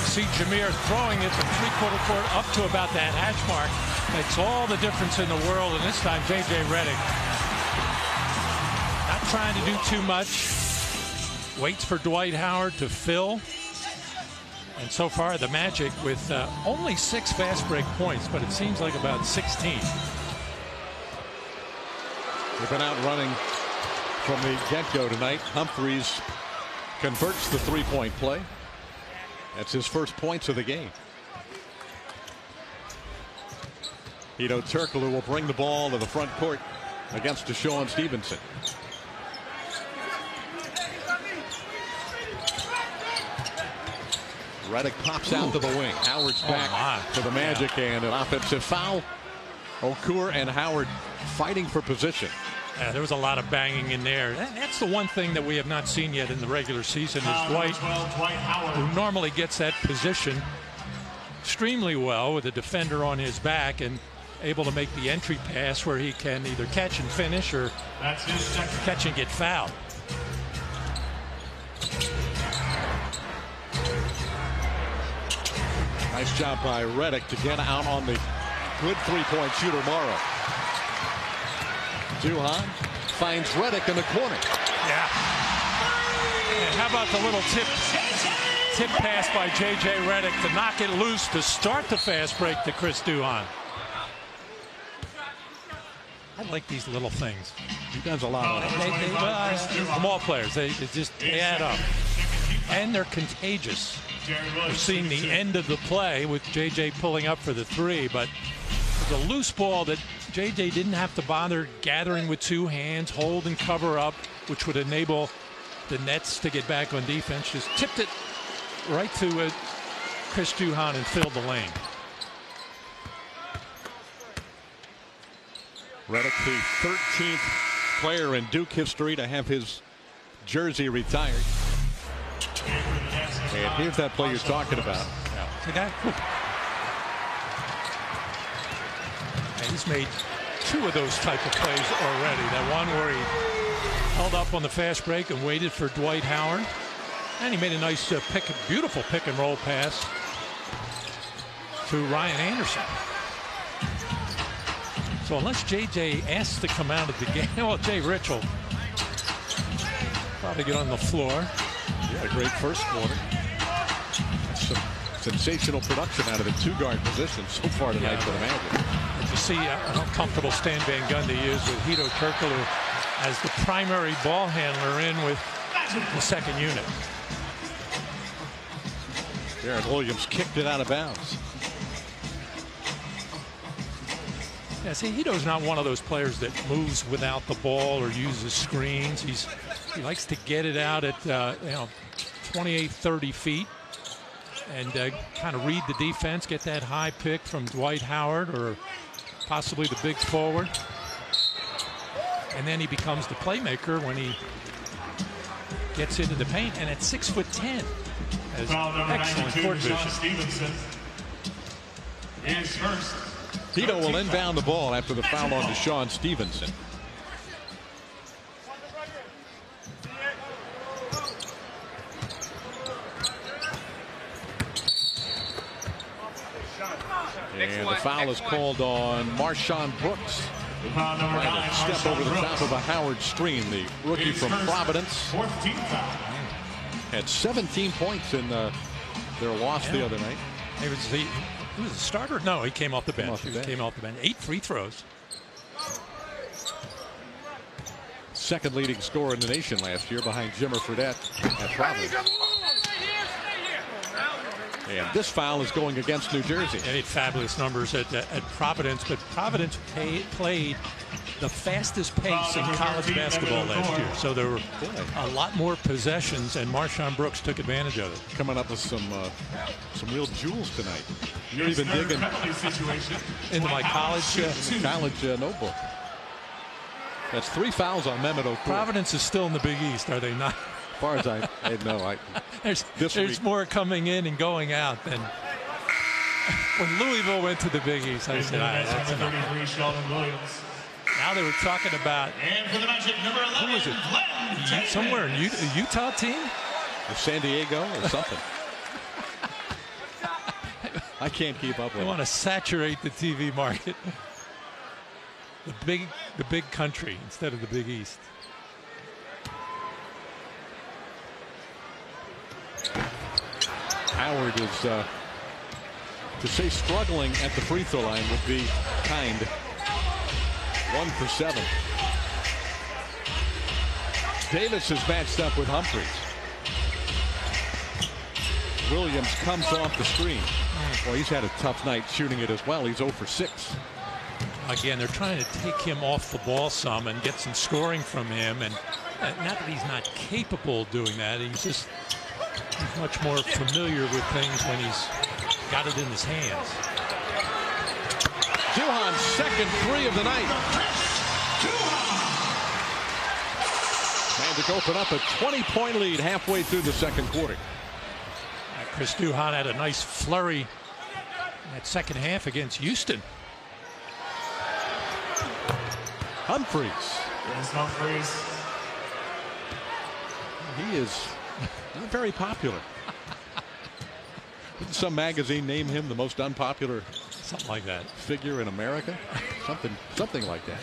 See Jameer throwing it from three-quarter court up to about that hash mark. Makes all the difference in the world, and this time J.J. Redick not trying to do too much. Waits for Dwight Howard to fill. And so far the Magic with only 6 fast break points, but it seems like about 16. They've been out running from the get-go tonight. Humphries converts the three-point play. That's his first points of the game. Hedo Turkoglu will bring the ball to the front court against DeShawn Stevenson. Redick pops out to the wing. Howard's back to the Magic, and an offensive foul. Okur and Howard fighting for position. Yeah, there was a lot of banging in there. That's the one thing that we have not seen yet in the regular season is Dwight, who normally gets that position extremely well with a defender on his back and able to make the entry pass where he can either catch and finish or catch and get fouled. Nice job by Redick to get out on the good three-point shooter Morrow. Duhan finds Redick in the corner. Yeah. And how about the little tip pass by J.J. Redick to knock it loose to start the fast break to Chris Duhan. I like these little things. He does a lot of them. From all players, they add up. And they're contagious. We're seeing the end of the play with J.J. pulling up for the three, but the loose ball that J.J. didn't have to bother gathering with 2 hands, hold and cover up, which would enable the Nets to get back on defense. Just tipped it right to Chris Duhan and filled the lane. Redick, the 13th player in Duke history to have his jersey retired. And here's that play you're talking about. See that? And he's made 2 of those type of plays already. That one where he held up on the fast break and waited for Dwight Howard. And he made a nice beautiful pick and roll pass to Ryan Anderson. So unless J.J. asks to come out of the game, well, Jay Rich will probably get on the floor. Yeah, a great first quarter. Some sensational production out of the 2-guard position so far tonight for the Magic. You see how comfortable Stan Van Gundy is with Hedo Turkoglu as the primary ball handler in with the second unit. Darren Williams kicked it out of bounds. Yeah, see, Hedo's not one of those players that moves without the ball or uses screens. He likes to get it out at 28, 30 feet. and kind of read the defense, get that high pick from Dwight Howard or possibly the big forward. And then he becomes the playmaker when he gets into the paint, and at 6'10", has excellent court vision. Tito will inbound the ball after the foul on Deshaun Stevenson. And the foul is called on Marshawn Brooks. Trying to step over the top of a Howard screen. The rookie from Providence had 17 points in their loss the other night. He was a starter? No, he came off the bench. He came off the bench. 8 free throws. Second leading scorer in the nation last year behind Jimmer Fredette at Providence. And this foul is going against New Jersey. They had fabulous numbers at Providence, but Providence played the fastest pace in college basketball last year. So there were a lot more possessions, and Marshawn Brooks took advantage of it. Coming up with some real jewels tonight. You're even digging into my college notebook. That's 3 fouls on Mehmet Okur. Providence is still in the Big East, are they not? As far as I know, there's more coming in and going out than when Louisville went to the Big East. I said, that's enough. Now they were talking about who was it? Somewhere in a Utah team, or San Diego, or something. I can't keep up with it. They want to saturate the TV market. The big country instead of the Big East. Howard is, to say struggling at the free throw line would be kind. 1 for 7. Davis is matched up with Humphries. Williams comes off the screen. Well, he's had a tough night shooting it as well. He's 0 for 6. Again, they're trying to take him off the ball some and get some scoring from him. And not that he's not capable of doing that. He's much more familiar with things when he's got it in his hands. Duhan's second 3 of the night. Magic open up a 20-point lead halfway through the second quarter. Chris Duhon had a nice flurry in that second half against Houston. Humphries. He is not very popular. Didn't some magazine name him the most unpopular figure in America? Something like that.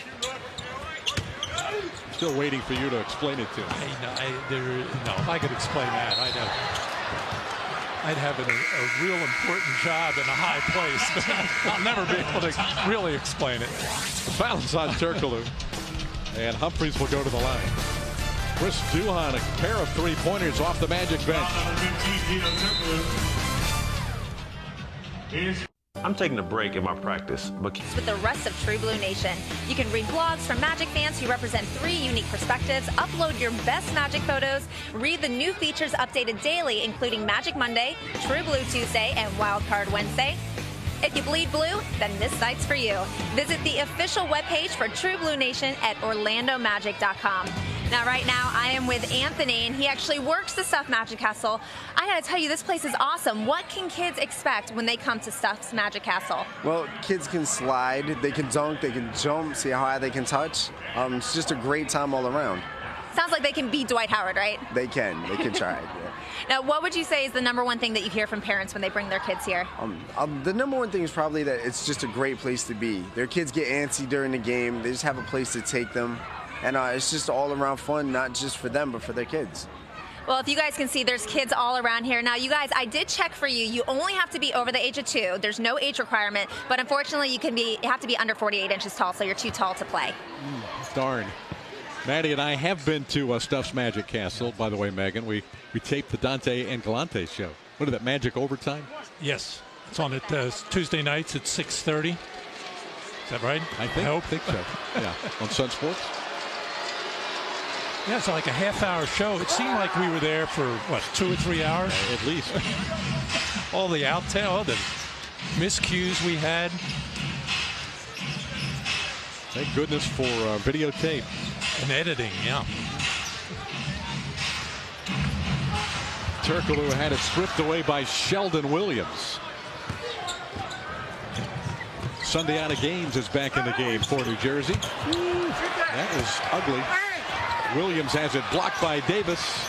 I'm still waiting for you to explain it to me. No, if I could explain that, I'd have a real important job in a high place. I'll never be able to really explain it. Foul's on Turkoglu. And Humphries will go to the line. Chris Duhon, a pair of 3-pointers off the Magic bench. I'm taking a break in my practice. With the rest of True Blue Nation, you can read blogs from Magic fans who represent 3 unique perspectives, upload your best Magic photos, read the new features updated daily, including Magic Monday, True Blue Tuesday, and Wildcard Wednesday. If you bleed blue, then this site's for you. Visit the official webpage for True Blue Nation at OrlandoMagic.com. Now, right now, I am with Anthony, and he actually works the Stuff Magic Castle. I gotta tell you, this place is awesome. What can kids expect when they come to Stuff's Magic Castle? Well, kids can slide, they can dunk, they can jump, see how high they can touch. It's just a great time all around. Sounds like they can beat Dwight Howard, right? They can try it, yeah. Now, what would you say is the #1 thing that you hear from parents when they bring their kids here? The #1 thing is probably that it's just a great place to be. Their kids get antsy during the game. They just have a place to take them. And it's just all around fun, not just for them, but for their kids. Well, if you guys can see, there's kids all around here. Now, you guys, I did check for you. You only have to be over the age of 2. There's no age requirement. But unfortunately, you have to be under 48 inches tall, so you're too tall to play. Darn. Maddie and I have been to Stuff's Magic Castle. By the way, Megan, we taped the Dante and Galante show. What is that, Magic Overtime? Yes. It's on Tuesday nights at 6:30. Is that right? I think so. Yeah. On Sun Sports. Yeah, it's like a half-hour show. It seemed like we were there for, what, 2 or 3 hours? At least. All the all the miscues we had. Thank goodness for videotape. And editing, yeah. Turkoglu had it stripped away by Sheldon Williams. Sunday out of games is back in the game for New Jersey. That was ugly. Williams has it blocked by Davis.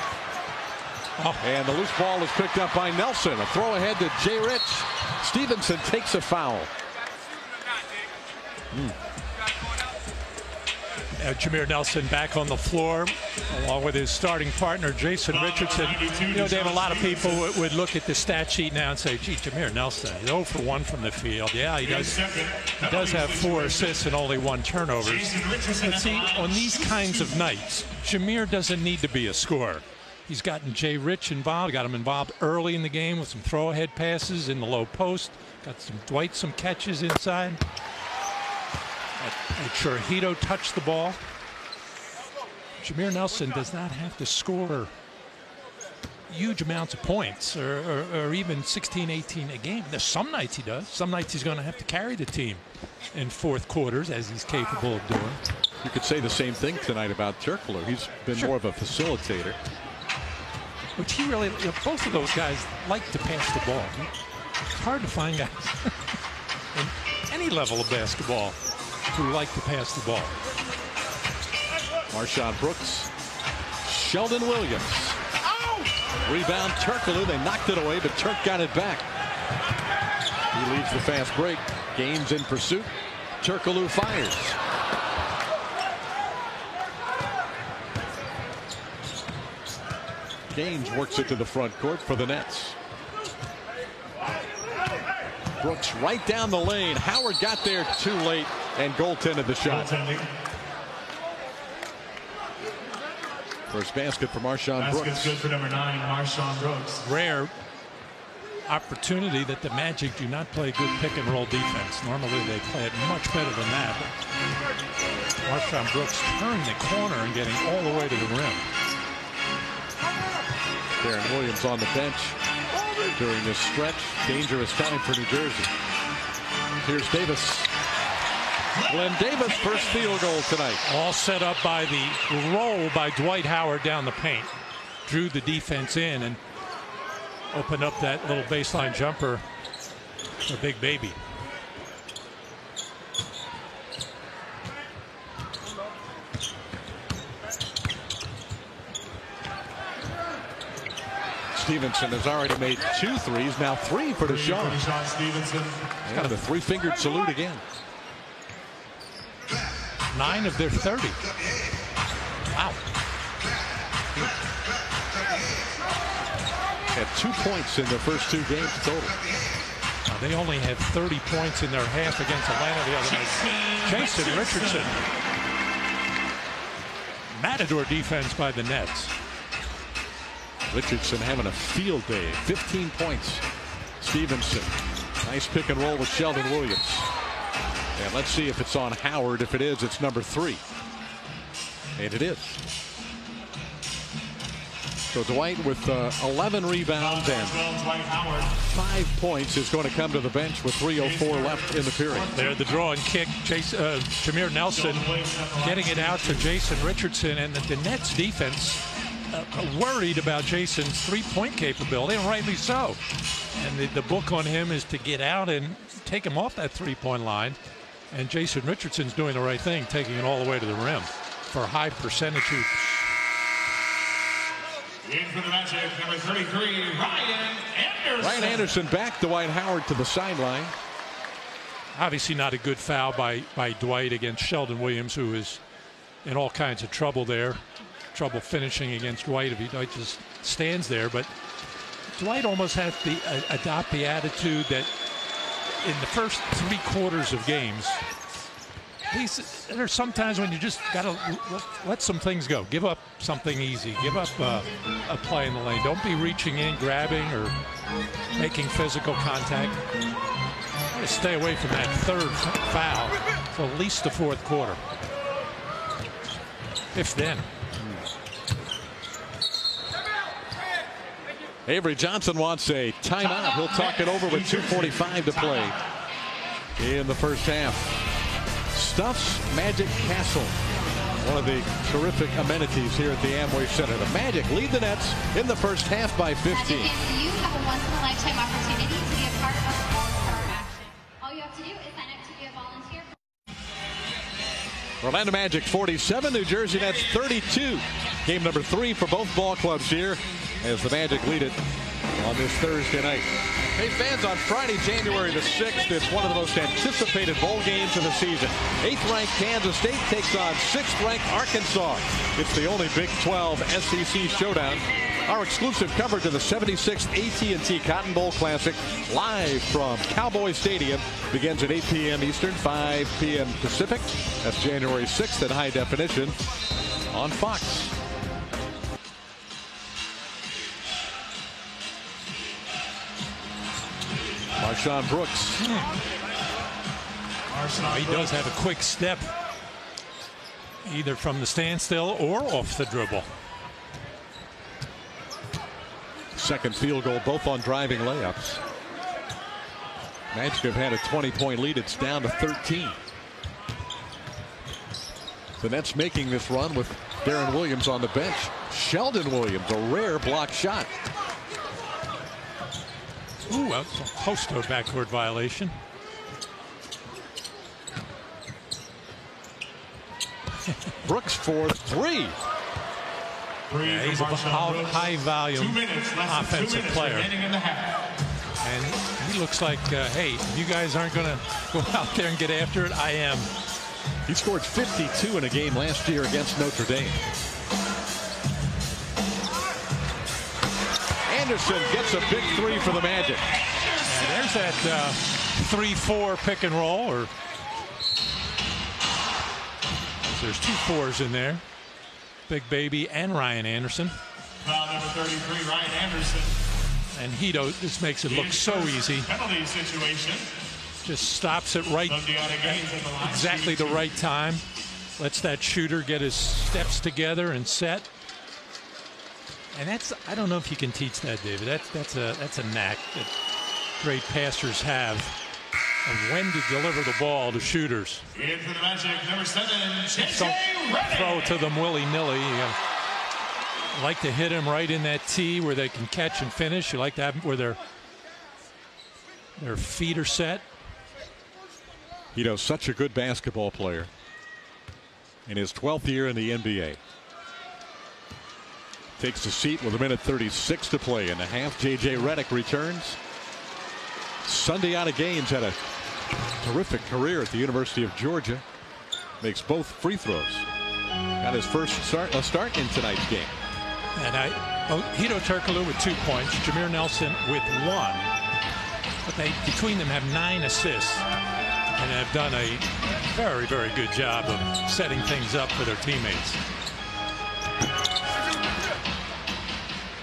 And the loose ball is picked up by Nelson. A throw ahead to Jay Rich. Stevenson takes a foul. Jameer Nelson back on the floor along with his starting partner Jason Richardson. You know, Dave, a lot of people would look at the stat sheet now and say, gee, Jameer Nelson, he's 0 for 1 from the field. Yeah, he does have 4 assists and only 1 turnover. But see, on these kinds of nights, Jameer doesn't need to be a scorer. He's gotten Jay Rich involved, got him involved early in the game with some throw-ahead passes in the low post, got some Dwight some catches inside. Made sure Hito touched the ball. Jameer Nelson does not have to score huge amounts of points or even 16, 18 a game. There's some nights he does. Some nights he's going to have to carry the team in fourth quarters, as he's capable of doing. You could say the same thing tonight about Turkoglu. He's been more of a facilitator. Which he really, both of those guys like to pass the ball. It's hard to find guys in any level of basketball who like to pass the ball. Marshawn Brooks. Sheldon Williams. Rebound Turkoglu. They knocked it away, but Turk got it back. He leads the fast break. Gaines in pursuit. Turkoglu fires. Gaines works it to the front court for the Nets. Brooks right down the lane. Howard got there too late and goaltended the shot. First basket for Marshawn Brooks. Basket's good for number 9, Marshawn Brooks. Rare opportunity that the Magic do not play good pick and roll defense. Normally they play it much better than that. Marshawn Brooks turned the corner and getting all the way to the rim. Darren Williams on the bench during this stretch. Dangerous time for New Jersey. Here's Davis. Glenn Davis, first field goal tonight. All set up by the roll by Dwight Howard down the paint. Drew the defense in and opened up that little baseline jumper for Big Baby. Stevenson has already made 2 threes, now 3 for Deshaun. He's got a 3-fingered salute again. 9 of their 30. Wow. Had 2 points in their first 2 games total. They only had 30 points in their half against Atlanta the other night. Jason Richardson. Matador defense by the Nets. Richardson having a field day. 15 points. Stevenson. Nice pick and roll with Sheldon Williams. And let's see if it's on Howard. If it is, it's number 3. And it is. So Dwight with 11 rebounds and 5 points is going to come to the bench with 3:04 left in the period. There, the draw and kick. Jameer Nelson getting it out to Jason Richardson, and the Nets defense worried about Jason's 3-point capability, and rightly so. And the book on him is to get out and take him off that 3-point line. And Jason Richardson's doing the right thing, taking it all the way to the rim for high percentage hoops. In for the Magic, number 33, Ryan Anderson. Ryan Anderson back Dwight Howard to the sideline. Obviously not a good foul by Dwight against Sheldon Williams, who is in all kinds of trouble there. Trouble finishing against Dwight if Dwight just stands there. But Dwight almost has to adopt the attitude that in the first 3 quarters of games, there's sometimes when you just got to let some things go. Give up something easy. Give up a play in the lane. Don't be reaching in, grabbing, or making physical contact. Try to stay away from that 3rd foul for at least the 4th quarter. If then. Avery Johnson wants a timeout. He'll talk it over with 2:45 to play in the first half. Stuff's Magic Castle, one of the terrific amenities here at the Amway Center. The Magic lead the Nets in the first half by 15. Magic fans, you have a once-in-a-lifetime opportunity to be a part of All-Star action. All you have to do is sign up to be a volunteer. Orlando Magic 47, New Jersey Nets 32. Game number 3 for both ball clubs here as the Magic lead it on this Thursday night. Hey fans, on Friday, January the 6th, it's one of the most anticipated bowl games of the season. 8th-ranked Kansas State takes on 6th-ranked Arkansas. It's the only Big 12 SEC showdown. Our exclusive coverage of the 76th AT&T Cotton Bowl Classic live from Cowboy Stadium begins at 8 p.m. Eastern, 5 p.m. Pacific. That's January 6th in high definition on Fox. Marshawn Brooks. He does have a quick step, either from the standstill or off the dribble. Second field goal, both on driving layups. Magic have had a 20-point lead. It's down to 13. The Nets making this run with Darren Williams on the bench. Sheldon Williams, a rare block shot. Ooh, a Hosto backcourt violation. Brooks for 3. Yeah, he's a high-volume offensive player. And he looks like, hey, you guys aren't going to go out there and get after it. I am. He scored 52 in a game last year against Notre Dame. Anderson gets a big 3 for the Magic. And there's that 3-4 pick and roll. Or there's 2 4s in there. Big Baby and Ryan Anderson. Foul number 33, Ryan Anderson. And Hito just makes it look so easy. Penalty situation. Just stops it right at exactly the right time. Lets that shooter get his steps together and set. And that's, I don't know if you can teach that, David. That's a knack that great passers have of when to deliver the ball to shooters. In for the Magic, number 7, Don't throw to them willy-nilly. You like to hit them right in that tee where they can catch and finish. You like to have them where their feet are set. You know, such a good basketball player in his 12th year in the NBA. Takes the seat with 1:36 to play in the half. J.J. Redick returns. Sunday out of games, had a terrific career at the University of Georgia. Makes both free throws. Got his first start in tonight's game. And Hito Turkoglu with 2 points. Jameer Nelson with 1. But they, between them, have 9 assists. And have done a very, very good job of setting things up for their teammates.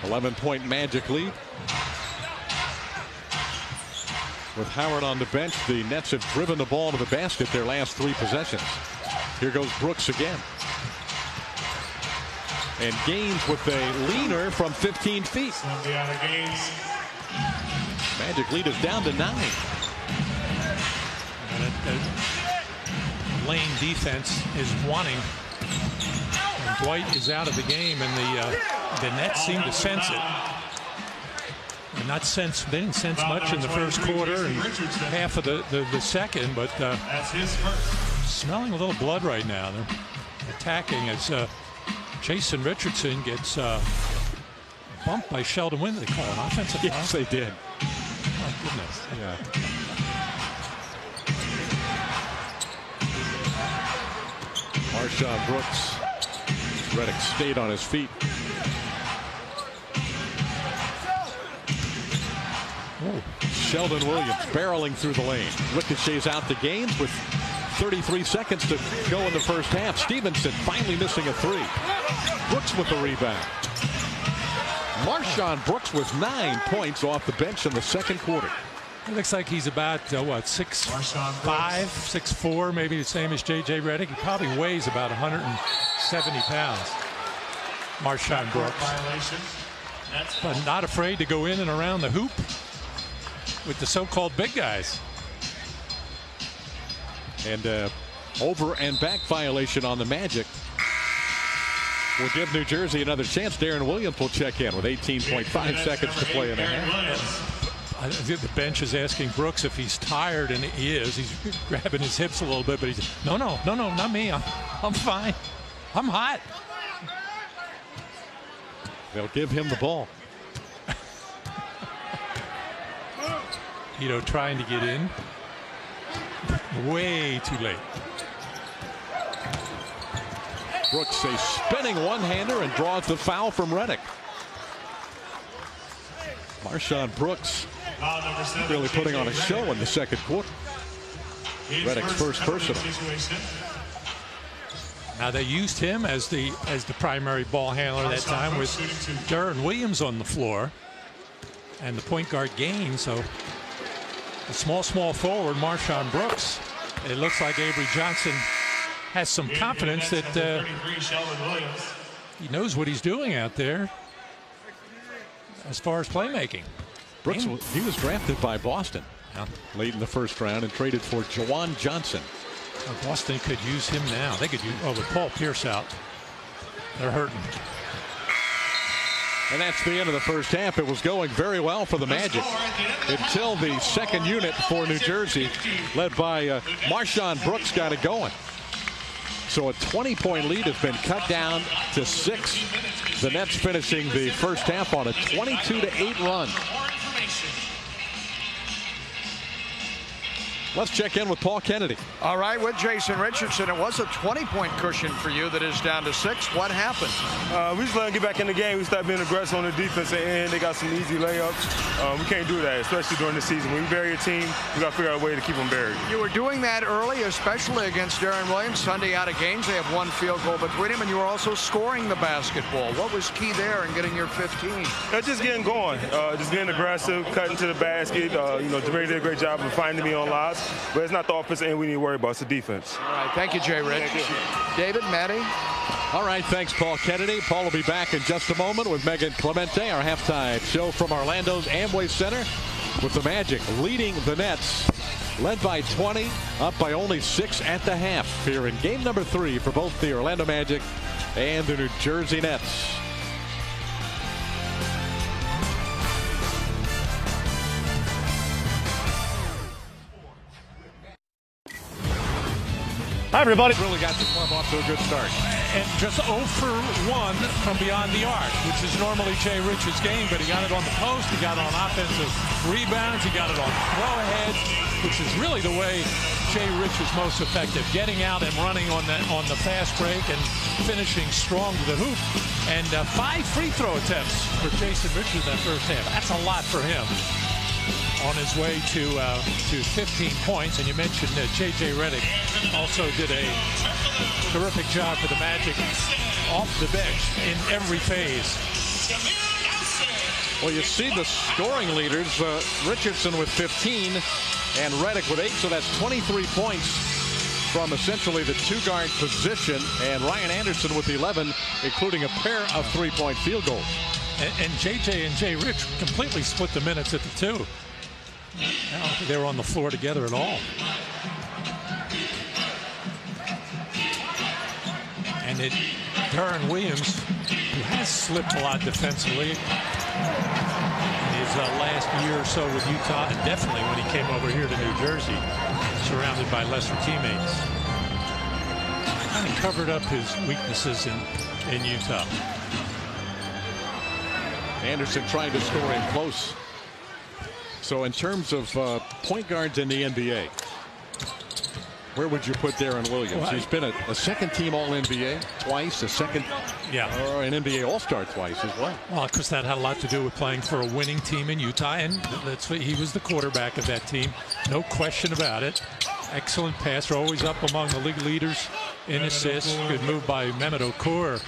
11-point Magic lead. With Howard on the bench, the Nets have driven the ball to the basket their last 3 possessions. Here goes Brooks again. And Gaines with a leaner from 15 feet. Magic lead is down to 9. Lane defense is wanting. And Dwight is out of the game, and the Nets seem to sense it. And they didn't sense much in the first quarter and half of the second, but smelling a little blood right now. They're attacking as Jason Richardson gets bumped by Sheldon Wynn. They call an offensive foul? Yes, they did. Oh, goodness. Yeah. Marshawn Brooks. Redick stayed on his feet. Oh. Sheldon Williams barreling through the lane. Ricochets out the Gaines with 33 seconds to go in the first half. Stevenson finally missing a 3. Brooks with the rebound. Marshawn Brooks with 9 points off the bench in the second quarter. It looks like he's about, 6'5", 6'4", maybe the same as J.J. Redick. He probably weighs about 170 pounds. Marshawn Brooks. but not afraid to go in and around the hoop with the so-called big guys. And over and back violation on the Magic will give New Jersey another chance. Darren Williams will check in with 18.5 seconds to play in the half. I think the bench is asking Brooks if he's tired, and he is. He's grabbing his hips a little bit, but he's no, not me. I'm fine. I'm hot. They'll give him the ball. Hedo trying to get in. Way too late. Brooks a spinning one-hander and draws the foul from Redick. Marshawn Brooks really putting on a show in the second quarter. Redick's first personal. Now they used him as the primary ball handler that time with Darren Williams on the floor and the point guard Gaines. So the small forward Marshawn Brooks. It looks like Avery Johnson has some confidence that he knows what he's doing out there as far as playmaking. Brooks, he was drafted by Boston late in the first round and traded for Jawan Johnson. Well, Boston could use him now. They could use, with Paul Pierce out, they're hurting. And that's the end of the first half. It was going very well for the Magic until the second unit for New Jersey, led by Marshawn Brooks, got it going. So a 20-point lead has been cut down to 6. The Nets finishing the first half on a 22-8 run. Let's check in with Paul Kennedy. All right, with Jason Richardson, it was a 20-point cushion for you that is down to 6. What happened? We just let them get back in the game. We started being aggressive on the defensive end. They got some easy layups. We can't do that, especially during the season. When we bury a team, we got to figure out a way to keep them buried. You were doing that early, especially against Darren Williams. Sunday out of games, they have 1 field goal between them, and you were also scoring the basketball. What was key there in getting your 15? Just getting going, just being aggressive, cutting to the basket. Jermaine did a great job of finding me on lives. But it's not the offense end we need to worry about. It's the defense. All right. Thank you, Jay Rich. David, Maddie. All right. Thanks, Paul Kennedy. Paul will be back in just a moment with Megan Clemente, our halftime show from Orlando's Amway Center, with the Magic leading the Nets, led by 20, up by only 6 at the half, here in game number 3 for both the Orlando Magic and the New Jersey Nets. Hi, everybody. Really got the club off to a good start. And just 0 for 1 from beyond the arc, which is normally Jay Rich's game, but he got it on the post, he got it on offensive rebounds, he got it on throw-aheads, which is really the way Jay Rich is most effective, getting out and running on the fast break and finishing strong to the hoop. And 5 free throw attempts for Jason Rich in that first half. That's a lot for him. On his way to 15 points, and you mentioned J.J. Redick also did a terrific job for the Magic off the bench in every phase. Well, you see the scoring leaders, Richardson with 15 and Redick with 8, so that's 23 points from essentially the 2-guard position, and Ryan Anderson with 11, including a pair of 3-point field goals. And J.J. and Jay Rich completely split the minutes at the 2. I don't think they were on the floor together at all. And Darren Williams, who has slipped a lot defensively in his last year or so with Utah, and definitely when he came over here to New Jersey, surrounded by lesser teammates, kind of covered up his weaknesses in Utah. Anderson trying to score in close. So in terms of point guards in the NBA, where would you put Darren Williams? Well, he's been a second-team All-NBA twice, an NBA All-Star twice as well. Well, because that had a lot to do with playing for a winning team in Utah, and he was the quarterback of that team. No question about it. Excellent passer, always up among the league leaders in assists. Good move by Mehmet Okur,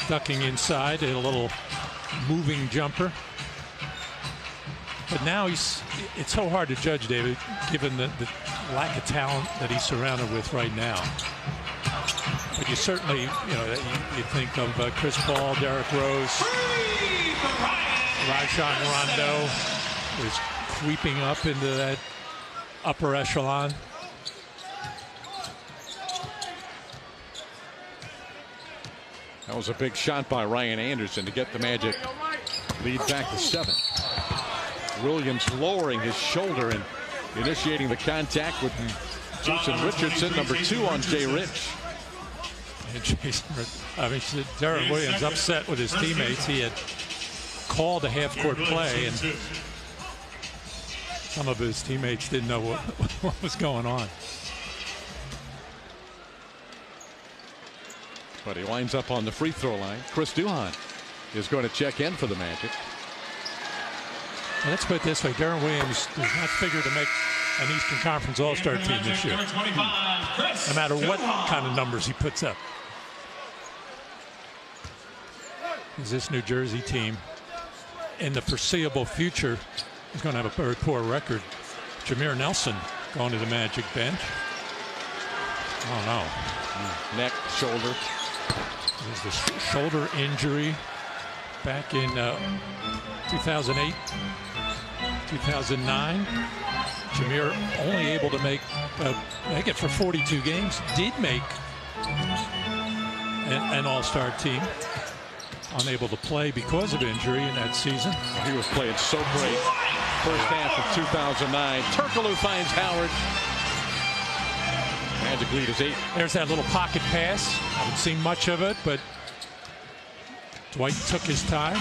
ducking inside, a little moving jumper. But now it's so hard to judge, David, given the lack of talent that he's surrounded with right now. But you certainly, you think of Chris Paul, Derrick Rose, Rajon Rondo is creeping up into that upper echelon. That was a big shot by Ryan Anderson to get the Magic lead back to 7. Williams lowering his shoulder and initiating the contact with Jason Richardson, number 2 on Jay Rich. And Deron Williams upset with his teammates. He had called a half-court play, and some of his teammates didn't know what was going on. But he winds up on the free throw line. Chris Duhon is going to check in for the Magic. Well, let's put it this way. Deron Williams does not figure to make an Eastern Conference All-Star team this year, no matter what kind of numbers he puts up. Is this New Jersey team in the foreseeable future is going to have a very poor record? Jameer Nelson going to the Magic bench. Oh no. Neck, shoulder. There's the shoulder injury back in 2008, 2009. Jameer only able to make it for 42 games. Did make an All-Star team. Unable to play because of injury in that season. He was playing so great. First half of 2009. Turkoglu finds Howard. Magic lead is 8. There's that little pocket pass. Haven't seen much of it, but Dwight took his time.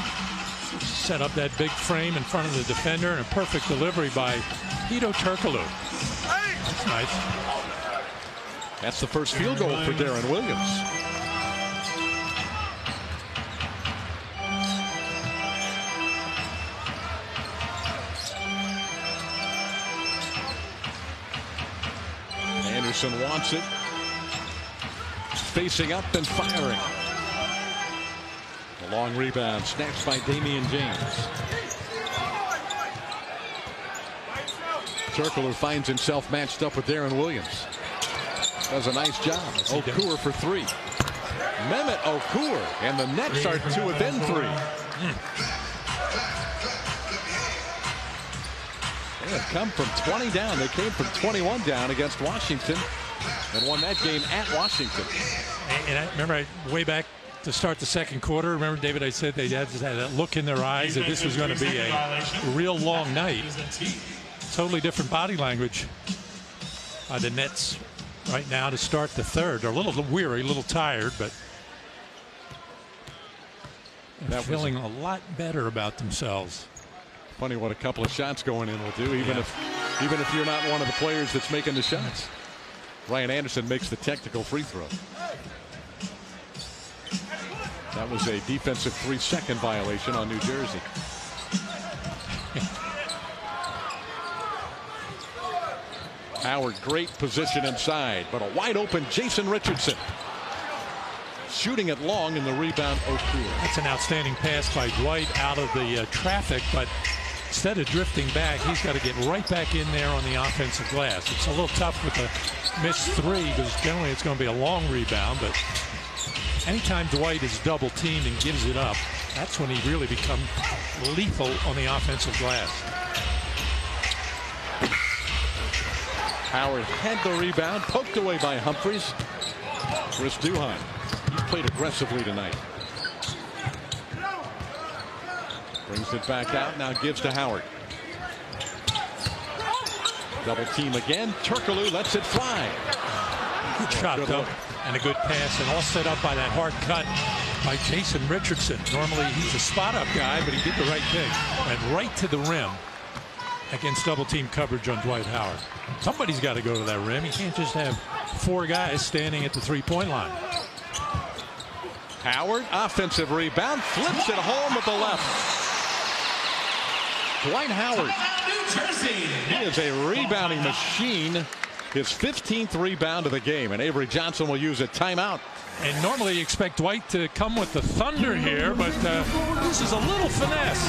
Set up that big frame in front of the defender, and a perfect delivery by Hedo Turkoglu. That's nice. That's the first field goal for Deron Williams. Anderson wants it. Facing up and firing. A long rebound snatched by Damian James. Turkoglu finds himself matched up with Deron Williams. Does a nice job. Okur for 3. Mehmet Okur, and the Nets are to within 3. They have come from 20 down. They came from 21 down against Washington and won that game at Washington. And I remember way back to start the second quarter, remember, David, I said they had that look in their eyes that this was going to be a real long night. Totally different body language by the Nets right now to start the third. They're a little weary, a little tired, but they're feeling a lot better about themselves. Funny what a couple of shots going in will do, even if you're not one of the players that's making the shots. Ryan Anderson makes the technical free throw. That was a defensive 3-second violation on New Jersey. Howard, great position inside, but a wide open Jason Richardson. Shooting it long in the rebound, Okur. That's an outstanding pass by Dwight out of the traffic, but instead of drifting back, he's got to get right back in there on the offensive glass. It's a little tough with a missed 3 because generally it's going to be a long rebound, but anytime Dwight is double teamed and gives it up, that's when he really becomes lethal on the offensive glass. Howard had the rebound, poked away by Humphries. Chris Duhon, he played aggressively tonight. Brings it back out, now gives to Howard. Double team again. Turkoglu lets it fly. Good shot, though, and a good pass, and all set up by that hard cut by Jason Richardson. Normally he's a spot-up guy, but he did the right thing. Went right to the rim against double-team coverage on Dwight Howard. Somebody's got to go to that rim. You can't just have 4 guys standing at the three-point line. Howard, offensive rebound, flips it home with the left. Dwight Howard, he is a rebounding machine. His 15th rebound of the game, and Avery Johnson will use a timeout. And normally you expect Dwight to come with the thunder here, but this is a little finesse.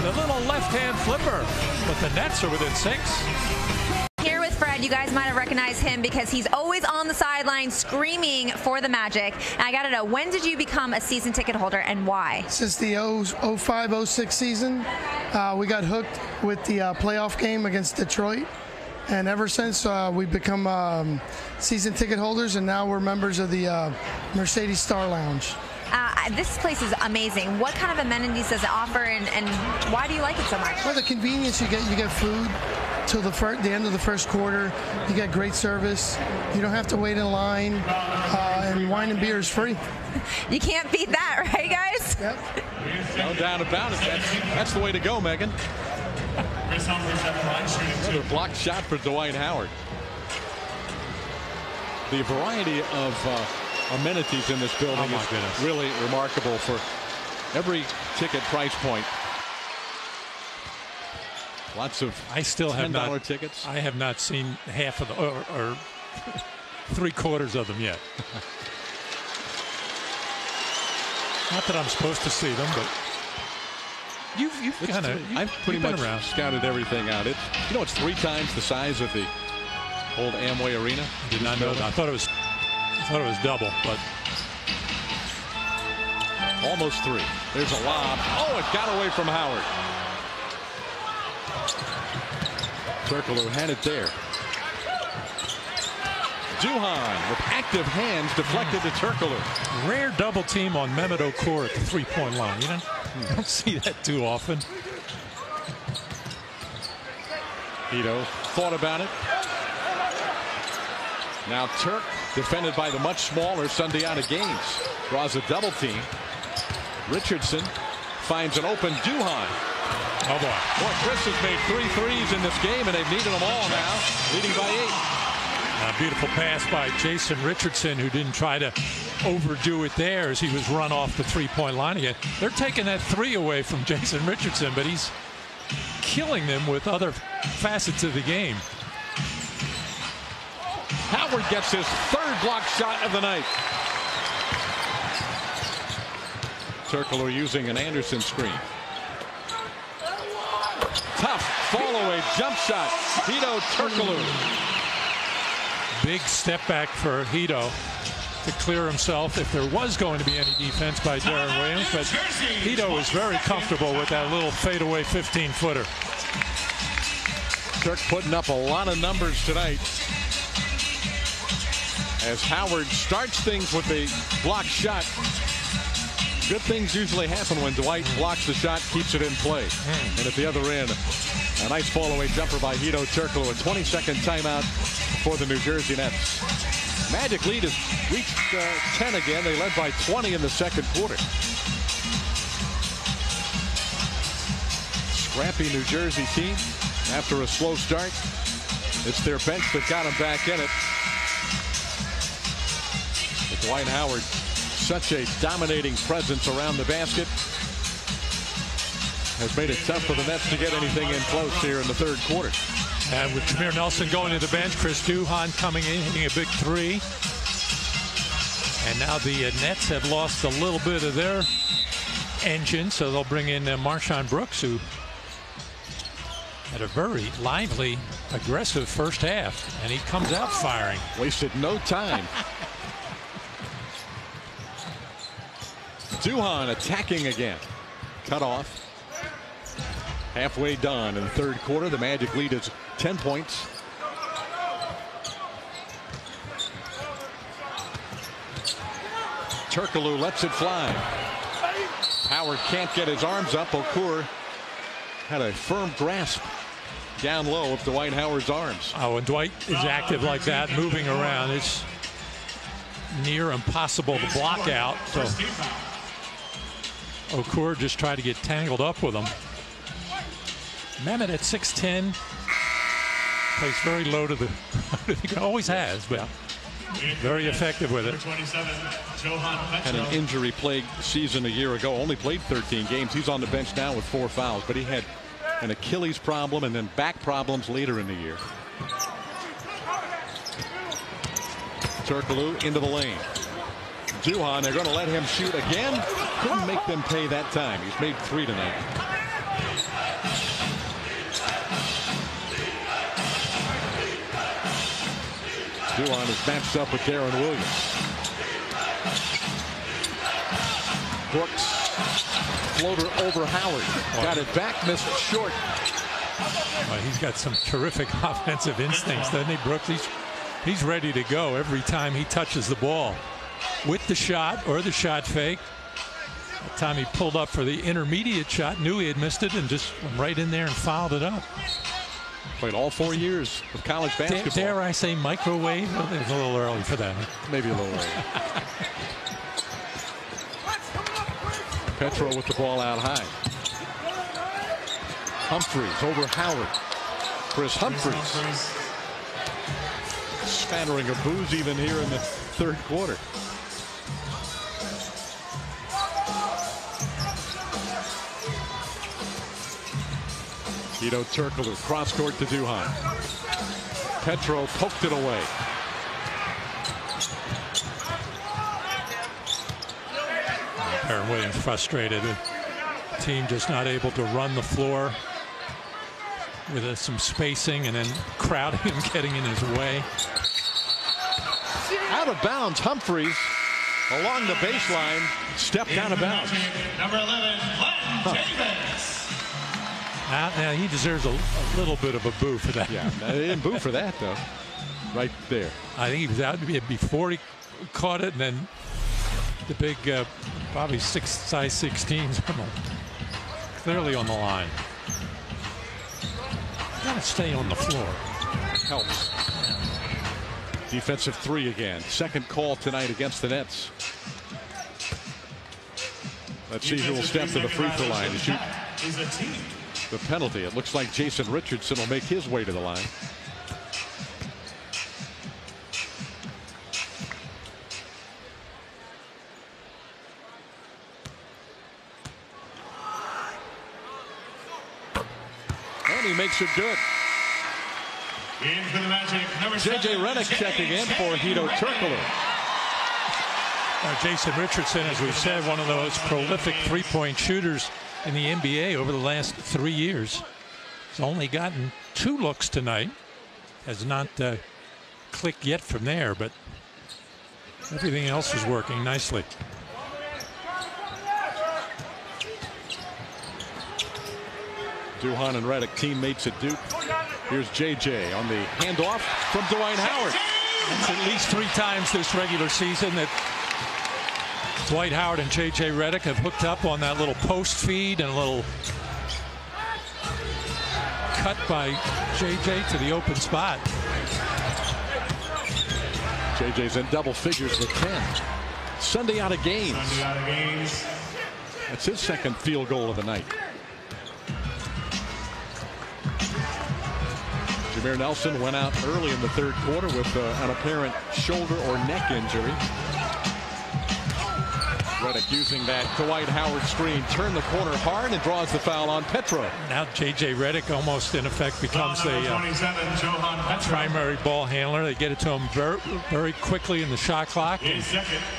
The little left-hand flipper, but the Nets are within 6. Here with Fred. Fred, you guys might have recognized him because he's always on the sideline screaming for the Magic. And I got to know, when did you become a season ticket holder and why? Since the 05-06 season, we got hooked with the playoff game against Detroit. And ever since, we've become season ticket holders, and now we're members of the Mercedes Star Lounge. This place is amazing. What kind of amenities does it offer, and why do you like it so much? Well, the convenience you get food till the end of the first quarter. You get great service. You don't have to wait in line, and wine and beer is free. You can't beat that, right, guys? Yep. No doubt about it. That's the way to go, Megan. Another blocked shot for Dwight Howard. The variety of amenities in this building is really remarkable for every ticket price point. Lots of $10 tickets. I have not seen half of or 3/4 of them yet. Not that I'm supposed to see them, but I've pretty much scouted everything out. It's 3 times the size of the old Amway Arena. Did not know that. I thought it was double, but almost 3. There's a lob. Oh, it got away from Howard. Turkoglu had it there. Duhan with active hands deflected to Turkoglu. Rare double team on Mehmet Okur at the 3-point line. You don't see that too often. Hedo thought about it. Now Turk, defended by the much smaller Sundiata Gaines, draws a double team. Richardson finds an open Duhan. Oh boy. Boy, Chris has made 3 threes in this game, and they've needed them all now, leading by 8. A beautiful pass by Jason Richardson, who didn't try to overdo it there as he was run off the 3-point line again. They're taking that 3 away from Jason Richardson, but he's killing them with other facets of the game. Howard gets his 3rd block shot of the night. Turkoglu using an Anderson screen. Tough fall-away jump shot. Hedo Turkoglu. Big step back for Hedo to clear himself if there was going to be any defense by Darren Williams, but Hedo is very comfortable with that little fadeaway 15-footer. Turk putting up a lot of numbers tonight as Howard starts things with a block shot. Good things usually happen when Dwight blocks the shot, keeps it in play. And at the other end, a nice fall-away jumper by Hedo Turkoglu. A 20-second timeout for the New Jersey Nets. Magic lead has reached 10 again. They led by 20 in the second quarter. Scrappy New Jersey team after a slow start. It's their bench that got them back in it. With Dwight Howard, such a dominating presence around the basket, has made it tough for the Nets to get anything in close here in the third quarter. And with Jameer Nelson going to the bench, Chris Duhan coming in, hitting a big 3. And now the Nets have lost a little bit of their engine, so they'll bring in Marshawn Brooks, who had a very lively, aggressive first half, and he comes out firing. Wasted no time. Duhan attacking again. Cut off. Halfway done in the third quarter. The Magic lead is 10 points. Turkoglu lets it fly. Howard can't get his arms up. Okur had a firm grasp down low of Dwight Howard's arms. Oh, when Dwight is active like that, moving around, it's near impossible to block out. So Okur just tried to get tangled up with him. Mehmet at 6'10", plays very low to the. He always has, but very effective with it. Had an injury-plagued season a year ago. Only played 13 games. He's on the bench now with 4 fouls, but he had an Achilles problem and then back problems later in the year. Turkoglu into the lane. Duhan, they're going to let him shoot again. Couldn't make them pay that time. He's made 3 tonight. Duhon is matched up with Darren Williams. Brooks, floater over Howard. Got it back, missed it short. Well, he's got some terrific offensive instincts, doesn't he, Brooks? He's ready to go every time he touches the ball. With the shot or the shot fake. That time he pulled up for the intermediate shot, knew he had missed it, and just went right in there and fouled it up. Played all 4 years of college basketball. Dare I say microwave? Well, it was a little early for that. Maybe a little early. Petro with the ball out high. Humphries over Howard. Chris Humphries. Spattering of booze even here in the third quarter. Hedo Turkoglu cross court to Duhon. Petro poked it away. Darren Williams frustrated. The team just not able to run the floor with some spacing and then crowding him, getting in his way. Out of bounds, Humphries along the baseline, stepped out of bounds. Number 11, Glenn Davis. Now he deserves a little bit of a boo for that. Yeah, they didn't boo for that though. Right there. I think he was out before he caught it, and then the big, probably size 16s clearly on the line. Got to stay on the floor. Helps. Defensive three again. Second call tonight against the Nets. Let's see who will step to the free throw line to shoot the penalty. It looks like Jason Richardson will make his way to the line. And he makes it good. In for the Magic, number J.J. Redick checking in for Hedo Turkoglu. Jason Richardson, as we've said, one of the most prolific three-point shooters in the NBA over the last 3 years. He's only gotten 2 looks tonight. Has not clicked yet from there, but everything else is working nicely. Duhon and Redick, teammates at Duke. Here's J.J. on the handoff from Dwight Howard. It's at least 3 times this regular season that Dwight Howard and J.J. Redick have hooked up on that little post feed and a little cut by J.J. to the open spot. J.J.'s in double figures with 10. Sunday out of games. That's his second field goal of the night. Jameer Nelson went out early in the third quarter with an apparent shoulder or neck injury. Redick using that Dwight Howard screen, turn the corner hard and draws the foul on Petro. Now J.J. Redick almost in effect becomes the primary ball handler. They get it to him very quickly in the shot clock.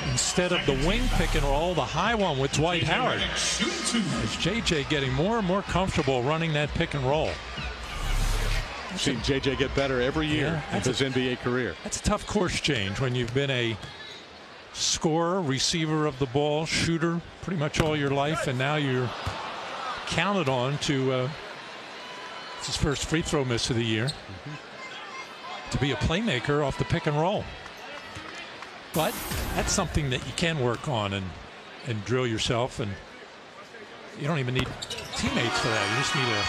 Instead of the wing pick and roll, the high one with Dwight Howard. As J.J. getting more and more comfortable running that pick and roll. Seen J.J. get better every year in his NBA career. That's a tough course change when you've been a scorer, receiver of the ball, shooter pretty much all your life, and now you're counted on to it's his first free throw miss of the year, to be a playmaker off the pick and roll. But that's something that you can work on and drill yourself, and you don't even need teammates for that. You just need a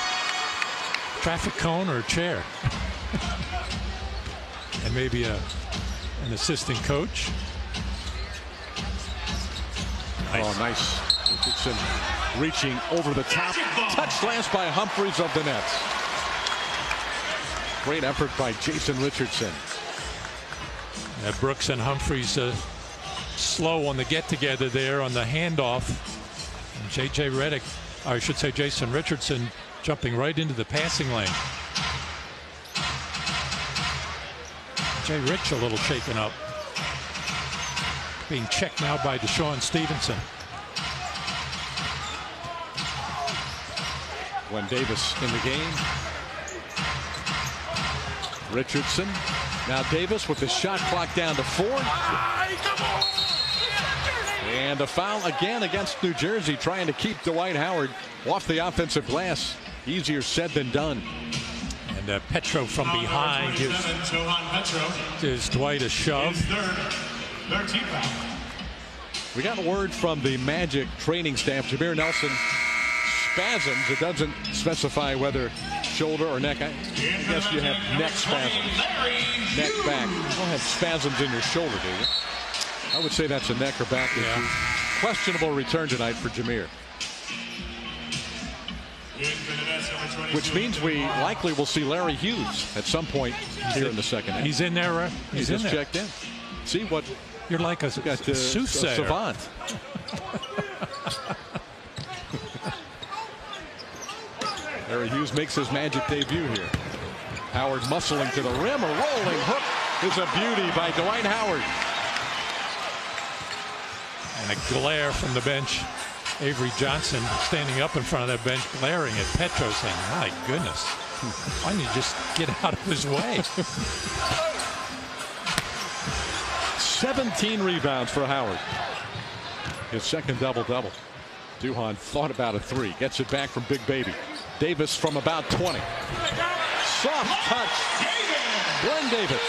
traffic cone or a chair and maybe an assistant coach. Nice. Oh, nice. Richardson reaching over the top. Touch last by Humphries of the Nets. Great effort by Jason Richardson. Brooks and Humphries slow on the get together there on the handoff. And J.J. Redick, or I should say Jason Richardson, jumping right into the passing lane. Jay Rich a little shaken up. Being checked now by Deshaun Stevenson. Glenn Davis in the game. Richardson Now Davis with the shot clock down to 4. And a foul again against New Jersey, trying to keep Dwight Howard off the offensive glass. Easier said than done. And Petro from behind gives Dwight a shove. We got word from the Magic training staff. Jameer Nelson spasms. It doesn't specify whether shoulder or neck. I guess you have neck spasms. Neck back. You don't have spasms in your shoulder, do you? I would say that's a neck or back issue. Questionable return tonight for Jameer. Which means we likely will see Larry Hughes at some point here in the second half. He's in there. He's just checked in. See what you're like a soothsayer. Savant. Larry Hughes makes his Magic debut here. Howard muscling to the rim. A rolling hook is a beauty by Dwight Howard. And a glare from the bench. Avery Johnson standing up in front of that bench, glaring at Petro, saying, my goodness, why don't you just get out of his way? 17 rebounds for Howard. His second double-double. Duhon thought about a 3. Gets it back from Big Baby. Davis from about 20. Soft touch. Glenn Davis.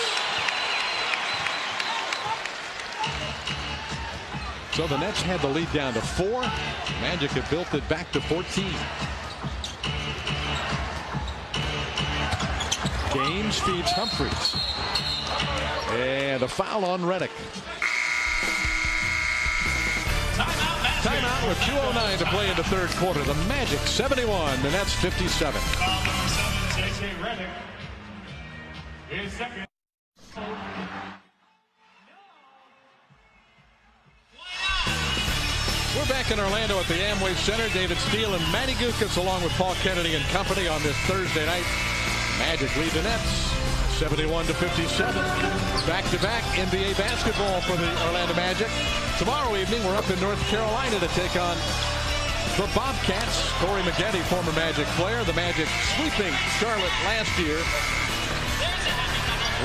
So the Nets had the lead down to 4. Magic had built it back to 14. Gaines feeds Humphries. And a foul on Redick. Timeout with 2:09 to play in the third quarter. The Magic 71, the Nets 57. J.J. Redick is second. We're back in Orlando at the Amway Center. David Steele and Matty Guokas along with Paul Kennedy and company on this Thursday night. Magic lead the Nets 71-57. Back-to-back NBA basketball for the Orlando Magic. Tomorrow evening we're up in North Carolina to take on the Bobcats. Corey Maggette, former Magic player. The Magic sweeping Charlotte last year.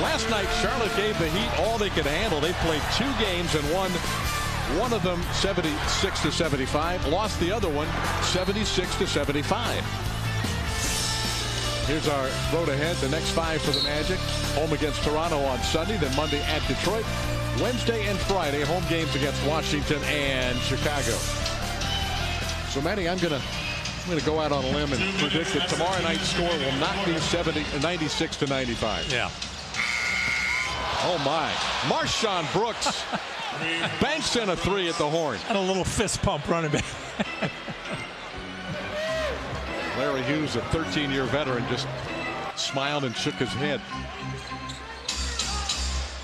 Last night Charlotte gave the Heat all they could handle. They played 2 games and won one of them 76-75. Lost the other one 76-75. Here's our road ahead. The next 5 for the Magic. Home against Toronto on Sunday. Then Monday at Detroit. Wednesday and Friday home games against Washington and Chicago. So Matty, I'm gonna go out on a limb and predict that tomorrow night's score will not be 96-95. Yeah. Oh my. Marshawn Brooks banks in a 3 at the horn. And a little fist pump running back. Larry Hughes, a 13-year veteran, just smiled and shook his head.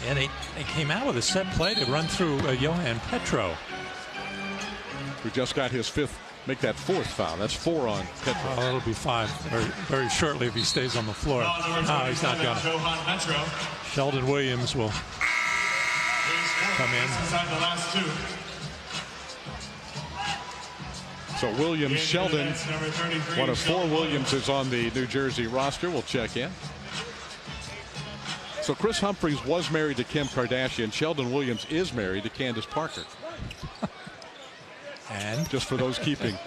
And they came out with a set play to run through Johan Petro, who just got his 5th, make that 4th foul. That's 4 on Petro. Oh, it'll be 5 very, very shortly if he stays on the floor. No, he's not going to. Sheldon Williams will come in. So Williams, Sheldon, one of 4 Williamses on the New Jersey roster, will check in. So Chris Humphries was married to Kim Kardashian. Sheldon Williams is married to Candace Parker. And just for those keeping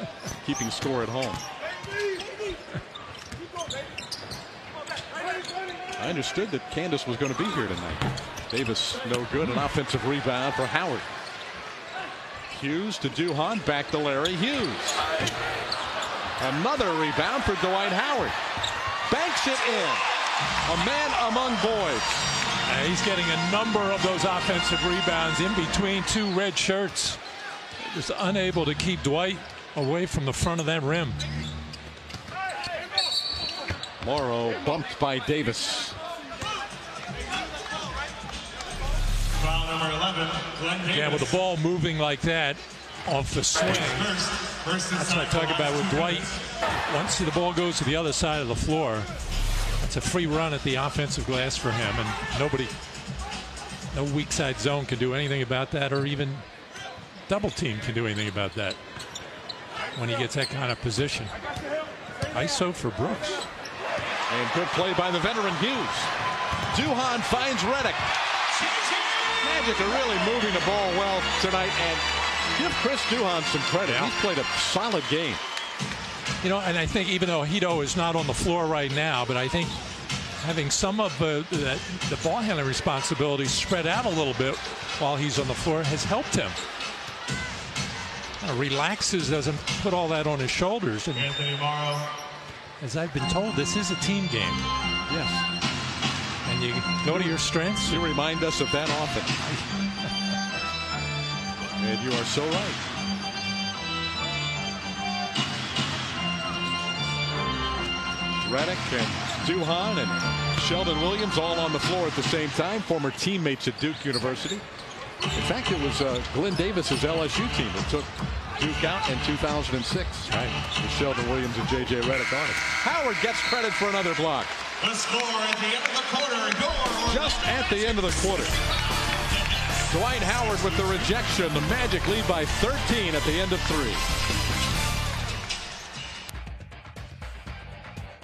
score at home. I understood that Candace was going to be here tonight. Davis no good. An offensive rebound for Howard. Hughes to Duhon. Back to Larry Hughes. Another rebound for Dwight Howard. Banks it in. A man among boys. He's getting a number of those offensive rebounds in between 2 red shirts. Just unable to keep Dwight away from the front of that rim. Morrow bumped by Davis. Foul number 11, Glenn Davis. Yeah, with the ball moving like that off the swing. That's what I talk about with Dwight. Once the ball goes to the other side of the floor, it's a free run at the offensive glass for him, and no weak side zone can do anything about that, or even double team can do anything about that when he gets that kind of position. ISO for Brooks. And good play by the veteran Hughes. Duhon finds Redick. Magic are really moving the ball well tonight, and give Chris Duhon some credit. He's played a solid game. You know, and I think even though Hedo is not on the floor right now, but I think having some of the ball handling responsibilities spread out a little bit while he's on the floor has helped him. Relaxes, doesn't put all that on his shoulders. And as I've been told, this is a team game. Yes. And you go to your strengths. You remind us of that often. And you are so right. Redick and Duhon and Sheldon Williams all on the floor at the same time. Former teammates at Duke University. In fact, it was Glenn Davis's LSU team that took Duke out in 2006. Right. With Sheldon Williams and J.J. Redick on it. Howard gets credit for another block. The score at the end of the quarter. Just at the end of the quarter. Dwight Howard with the rejection. The Magic lead by 13 at the end of 3.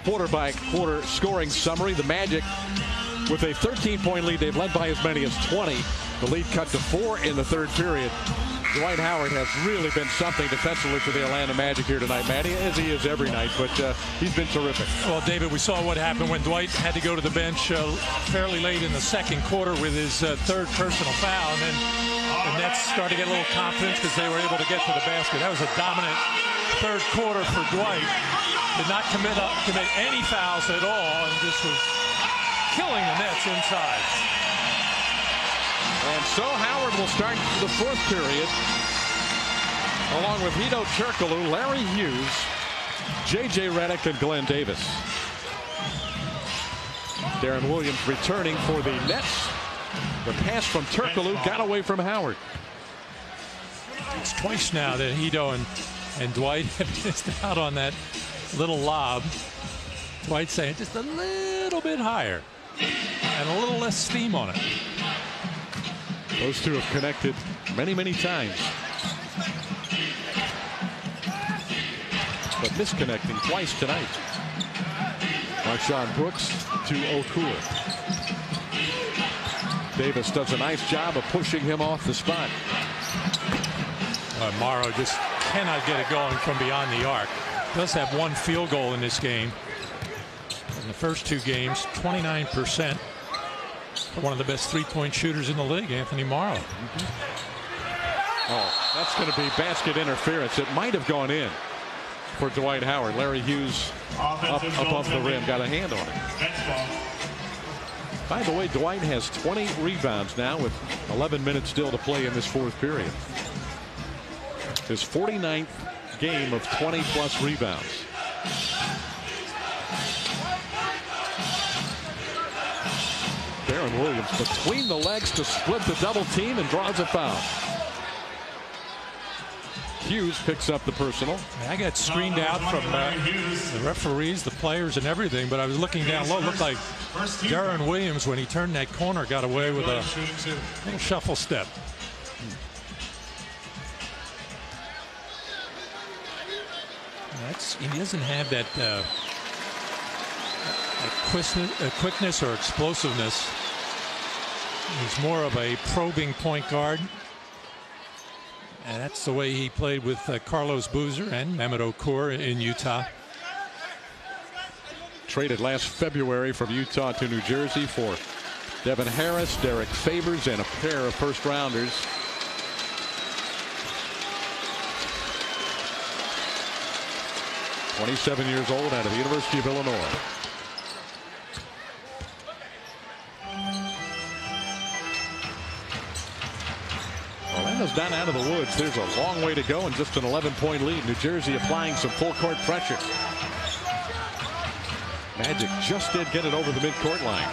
Quarter-by-quarter scoring summary. The Magic with a 13-point lead. They've led by as many as 20. The lead cut to 4 in the third period. Dwight Howard has really been something defensively for the Atlanta Magic here tonight, Matty, as he is every night, but he's been terrific. Well, David, we saw what happened when Dwight had to go to the bench fairly late in the second quarter with his third personal foul, and then the Nets started to get a little confidence because they were able to get to the basket. That was a dominant third quarter for Dwight. Did not commit any fouls at all, and just was killing the Nets inside. And so Howard will start the fourth period along with Hedo Turkoglu, Larry Hughes, J.J. Redick, and Glenn Davis. Darren Williams returning for the Nets. The pass from Turkoglu got away from Howard. It's twice now that Hedo and Dwight have missed out on that little lob. Dwight saying just a little bit higher and a little less steam on it. Those two have connected many, many times. But misconnecting twice tonight. Marshawn Brooks to Okur. Davis does a nice job of pushing him off the spot. Morrow just cannot get it going from beyond the arc. Does have one field goal in this game. In the first two games, 29%. One of the best three-point shooters in the league, Anthony Morrow. Oh, that's going to be basket interference. It might have gone in for Dwight Howard. Larry Hughes up above the rim, got a hand on it. By the way, Dwight has 20 rebounds now with 11 minutes still to play in this fourth period. His 49th game of 20-plus rebounds. Darren Williams between the legs to split the double team and draws a foul. Hughes picks up the personal. I got screened out from the referees, the players, and everything, but I was looking down low. It looked like Darren Williams, when he turned that corner, got away with a little shuffle step. He doesn't have that quickness or explosiveness. He's more of a probing point guard. And that's the way he played with Carlos Boozer and Mehmet Okur in Utah. Traded last February from Utah to New Jersey for Devin Harris, Derek Favors, and a pair of first-rounders. "27 years old, out of the University of Illinois." Orlando's not out of the woods. There's a long way to go and just an 11-point lead. New Jersey applying some full-court pressure. Magic just did get it over the midcourt line.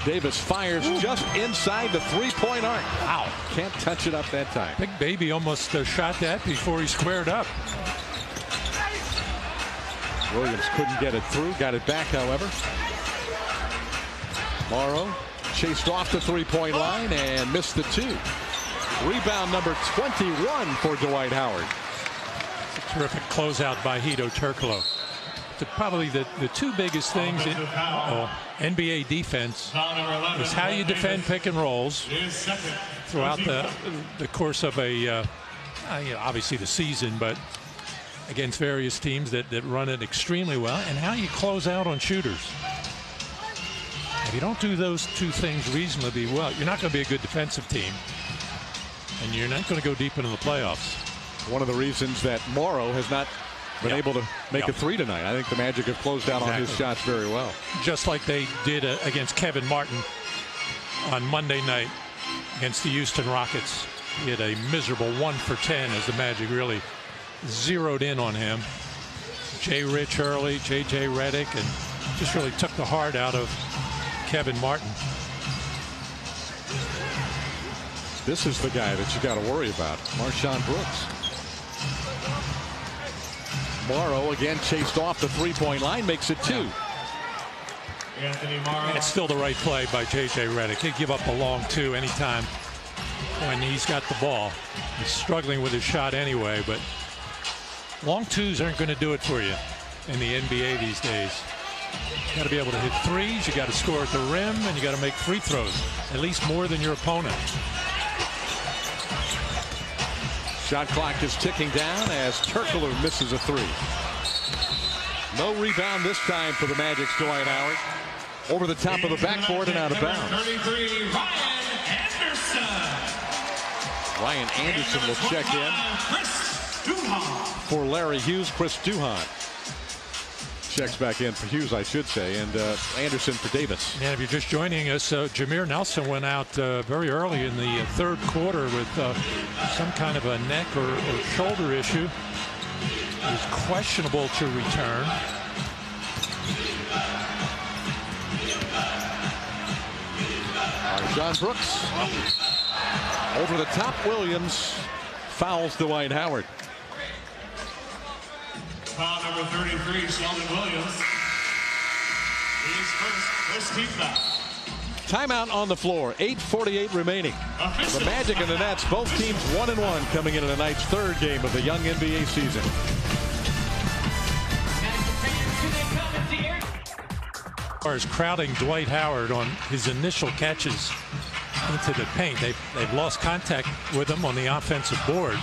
Davis fires just inside the three-point arc. Wow. Can't touch it up that time. Big Baby almost shot that before he squared up. Williams couldn't get it through. Got it back, however. Morrow chased off the three-point line and missed the two. Rebound number 21 for Dwight Howard. It's a terrific closeout by Hedo Turkoglu. probably the two biggest things in NBA defense is how you defend pick and rolls throughout the course of a obviously the season, but against various teams that run it extremely well, and how you close out on shooters. If you don't do those two things reasonably well, you're not going to be a good defensive team, and you're not going to go deep into the playoffs. One of the reasons that Morrow has not been able to make a three tonight. I think the Magic have closed out on his shots very well. Just like they did against Kevin Martin on Monday night against the Houston Rockets. He had a miserable 1 for 10 as the Magic really zeroed in on him. Jay Rich early, J.J. Redick, and just really took the heart out of Kevin Martin. This is the guy that you got to worry about, MarShon Brooks. Morrow again chased off the three-point line, makes it 2. It's still the right play by J.J. Redick. He'd give up a long 2 anytime when he's got the ball. He's struggling with his shot anyway, but long 2s aren't going to do it for you in the NBA these days. You got to be able to hit threes, you got to score at the rim, and you got to make free throws, at least more than your opponent. Shot clock is ticking down as Turkoglu misses a 3. No rebound this time for the Magic's Dwight Howard. Over the top of the backboard and out of bounds. 33, Ryan Anderson will check in for Larry Hughes. Chris Duhon checks back in for Hughes, I should say, and Anderson for Davis. And if you're just joining us, Jameer Nelson went out very early in the third quarter with some kind of a neck or shoulder issue. He's questionable to return. John Brooks over the top. Williams fouls Dwight Howard. Foul number 33, Sheldon Williams. His first team foul. Timeout on the floor. 8:48 remaining. The Magic and the Nets, both teams 1-1 coming into tonight's third game of the young NBA season. As far as crowding Dwight Howard on his initial catches into the paint, they've lost contact with him on the offensive boards.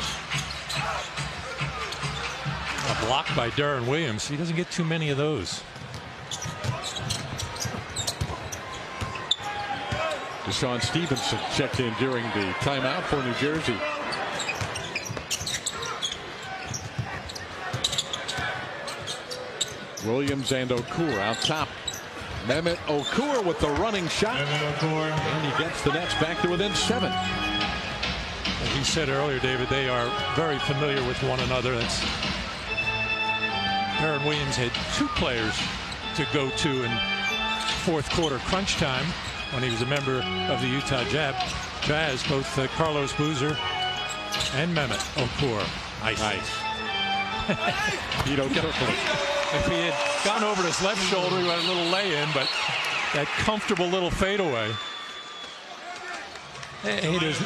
A block by Deron Williams. He doesn't get too many of those. DeShaun Stevenson checked in during the timeout for New Jersey. Williams and Okur out top. Mehmet Okur with the running shot. And he gets the Nets back to within 7. As you said earlier, David, they are very familiar with one another. Deron Williams had 2 players to go to in fourth quarter crunch time when he was a member of the Utah Jazz, both Carlos Boozer and Mehmet Okur. Nice. If he had gone over to his left shoulder, he had a little lay-in, but that comfortable little fadeaway.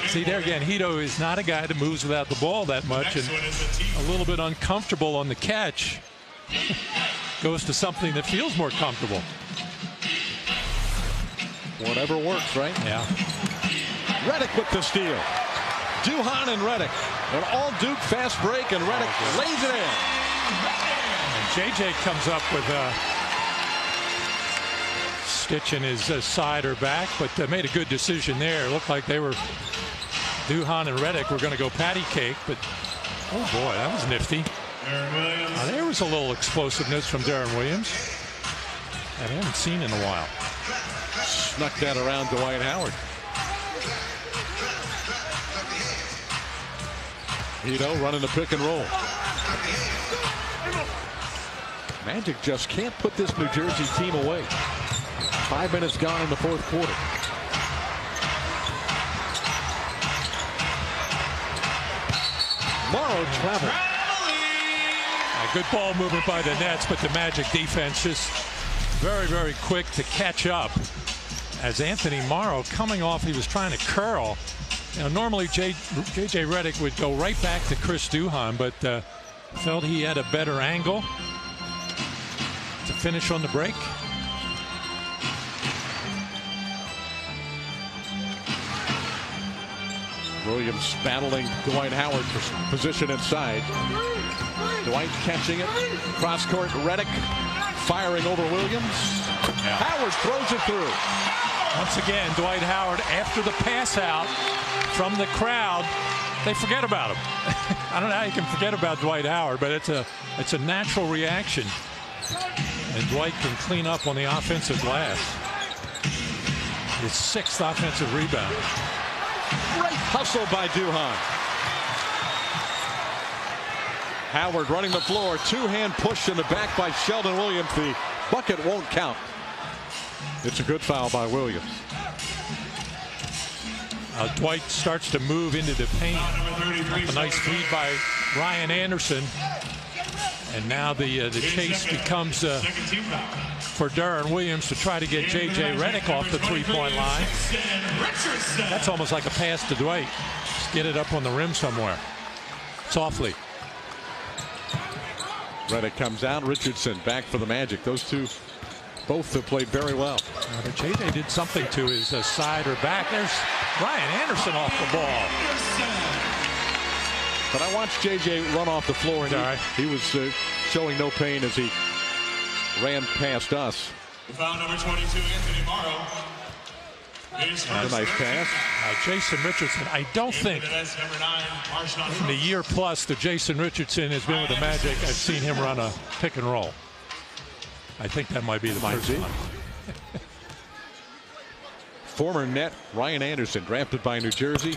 See there again, Hedo is not a guy that moves without the ball that much, and a little bit uncomfortable on the catch. Goes to something that feels more comfortable. Whatever works, right? Yeah. Redick with the steal. Duhon and Redick. An all-Duke fast break, and Redick lays it in. And JJ comes up with a stitch in his side or back, but made a good decision there. It looked like Duhon and Redick were going to go patty cake, but oh boy, that was nifty. There was a little explosiveness from Deron Williams that I haven't seen in a while. Snuck that around Dwight Howard. Hedo running the pick and roll. Magic just can't put this New Jersey team away. 5 minutes gone in the fourth quarter. Morrow travel. A good ball movement by the Nets, but the Magic defense just very, very quick to catch up. As Anthony Morrow coming off, he was trying to curl. You know, normally J.J. Redick would go right back to Chris Duhon, but felt he had a better angle. finish on the break. Williams battling Dwight Howard for position inside. Dwight catching it. Cross court, Redick firing over Williams. Howard throws it through. Once again, Dwight Howard, after the pass out from the crowd, they forget about him. I don't know how you can forget about Dwight Howard, but it's a natural reaction. And Dwight can clean up on the offensive glass. His 6th offensive rebound. Great hustle by Duhon. Howard running the floor. 2-hand push in the back by Sheldon Williams. The bucket won't count. It's a good foul by Williams. Dwight starts to move into the paint. A nice feed by Ryan Anderson. And now the chase becomes for Deron Williams to try to get J.J. Redick off the three-point line. That's almost like a pass to Dwight. Just get it up on the rim somewhere. Softly. Redick comes out. Richardson back for the Magic. Those two both have played very well. But J.J. did something to his side or back. There's Ryan Anderson off the ball. But I watched J.J. run off the floor, and he was showing no pain as he ran past us. The foul number 22, Anthony Morrow. That's a nice pass. Jason Richardson, I don't think in the year plus that Jason Richardson has been with the Magic, I've seen him run a pick and roll. I think that might be the first time. Former net Ryan Anderson, drafted by New Jersey,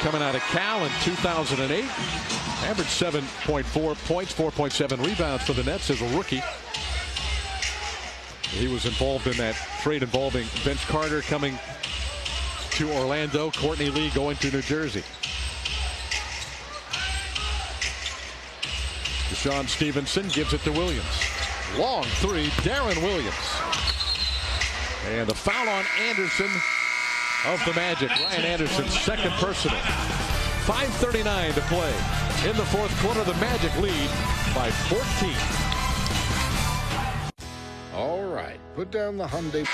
coming out of Cal in 2008. Averaged 7.4 points, 4.7 rebounds for the Nets as a rookie. He was involved in that trade involving Vince Carter coming to Orlando, Courtney Lee going to New Jersey. Deshaun Stevenson gives it to Williams. Long three, Deron Williams. And a foul on Anderson of the Magic. Ryan Anderson's 2nd personal. 5:39 to play. In the 4th quarter, the Magic lead by 14. All right, put down the Hyundai.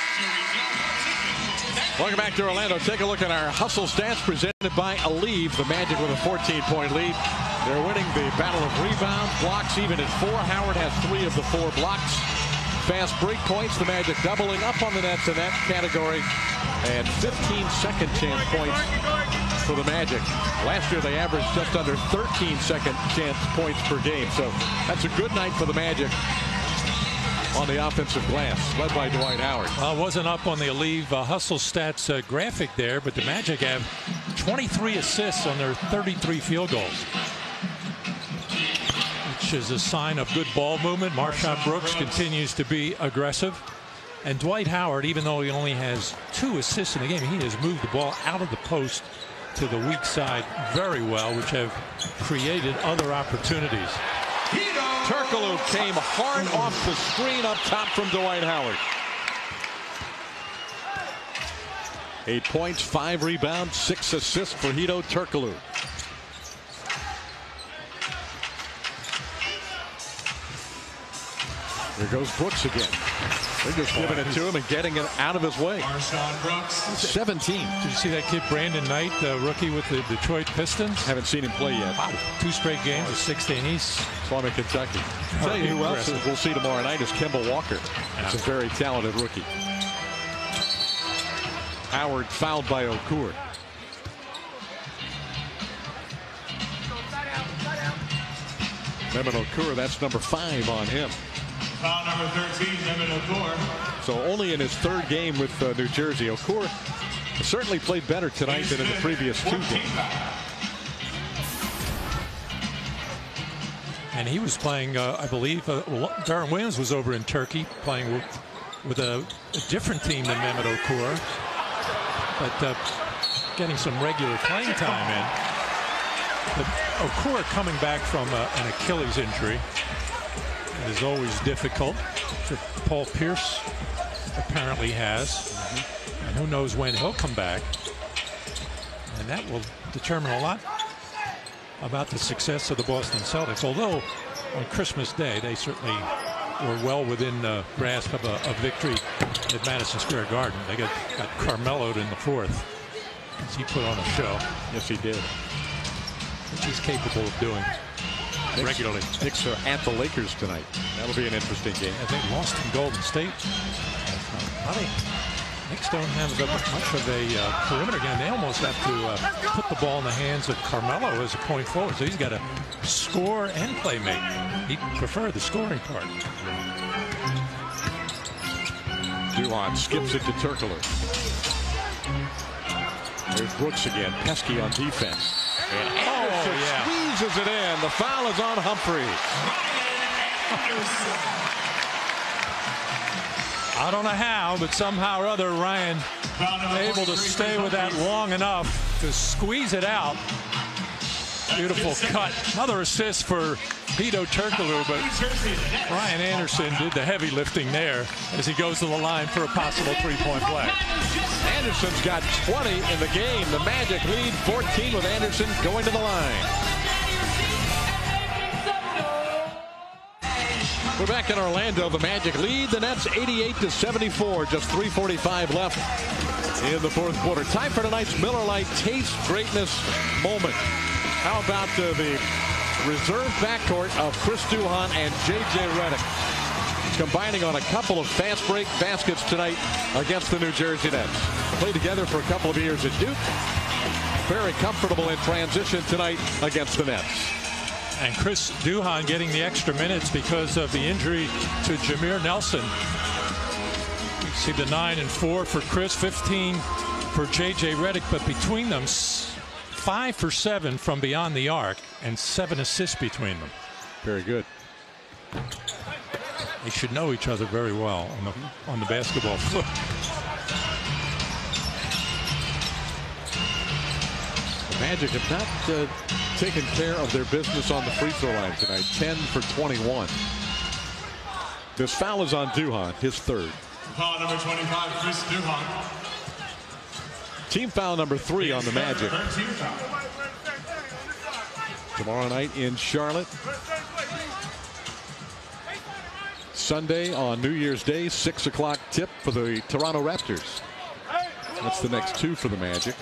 Welcome back to Orlando. Take a look at our hustle stats presented by Aleve. The Magic with a 14-point lead. They're winning the battle of rebounds, blocks even at 4. Howard has 3 of the 4 blocks. Fast break points. The Magic doubling up on the Nets in that category. And 15 second chance points for the Magic. Last year they averaged just under 13 second chance points per game. So that's a good night for the Magic on the offensive glass, led by Dwight Howard. Wasn't up on the Aleve hustle stats graphic there, but the Magic have 23 assists on their 33 field goals, which is a sign of good ball movement. Marshawn Brooks continues to be aggressive. And Dwight Howard, even though he only has 2 assists in the game, he has moved the ball out of the post to the weak side very well, which have created other opportunities. Turkoglu came hard off the screen up top from Dwight Howard. 8 points, 5 rebounds, 6 assists for Hedo Turkoglu. There goes Brooks again. They're just giving it to him and getting it out of his way. 17. Did you see that kid Brandon Knight, the rookie with the Detroit Pistons? Haven't seen him play yet. Wow. 2 straight games of 16 East. Saw him in Kentucky. I'll tell you who else we'll see tomorrow night is Kemba Walker. That's a very talented rookie. Howard fouled by Okur. Mehmet Okur, that's number 5 on him. Foul number 13, Mehmet Okur. So only in his 3rd game with New Jersey. Okur certainly played better tonight than in the previous 2 games. And he was playing, I believe, Deron Williams was over in Turkey playing with a different team than Mehmet Okur, but getting some regular playing time in. But Okur coming back from an Achilles injury is always difficult. Paul Pierce apparently has. And who knows when he'll come back. And that will determine a lot about the success of the Boston Celtics. Although on Christmas Day, they certainly were well within grasp of a victory at Madison Square Garden. They got Carmelo'd in the fourth as he put on a show. Yes, he did. Which he's capable of doing regularly. Knicks are at the Lakers tonight. That'll be an interesting game. I think lost in Golden State. Knicks don't have much of a perimeter game. They almost have to put the ball in the hands of Carmelo as a point forward. So he's got to score and play make. He'd prefer the scoring part. Duhon skips it to Turkoglu. There's Brooks again. Pesky on defense. And Anderson squeezes it in. The foul is on Humphries. I don't know how, but somehow or other Ryan able to stay with that long enough to squeeze it out. Beautiful cut. Another assist for Hedo Turkoglu, but Ryan Anderson did the heavy lifting there as he goes to the line for a possible three-point play. Anderson's got 20 in the game. The Magic lead 14 with Anderson going to the line. We're back in Orlando. The Magic lead the Nets 88-74. Just 3:45 left in the fourth quarter. Time for tonight's Miller Lite Taste Greatness moment. How about the reserve backcourt of Chris Duhon and J.J. Redick combining on a couple of fast break baskets tonight against the New Jersey Nets. Played together for a couple of years at Duke. Very comfortable in transition tonight against the Nets. And Chris Duhon getting the extra minutes because of the injury to Jameer Nelson. You see the 9 and 4 for Chris, 15 for J.J. Redick, but between them 5 for 7 from beyond the arc and 7 assists between them. Very good. They should know each other very well on the basketball floor. The Magic have not taken care of their business on the free throw line tonight. 10 for 21. This foul is on Duhon, his third. Foul number 25, Chris Duhon. Team foul number 3 on the Magic. Tomorrow night in Charlotte. Sunday on New Year's Day, 6 o'clock tip for the Toronto Raptors. That's the next 2 for the Magic.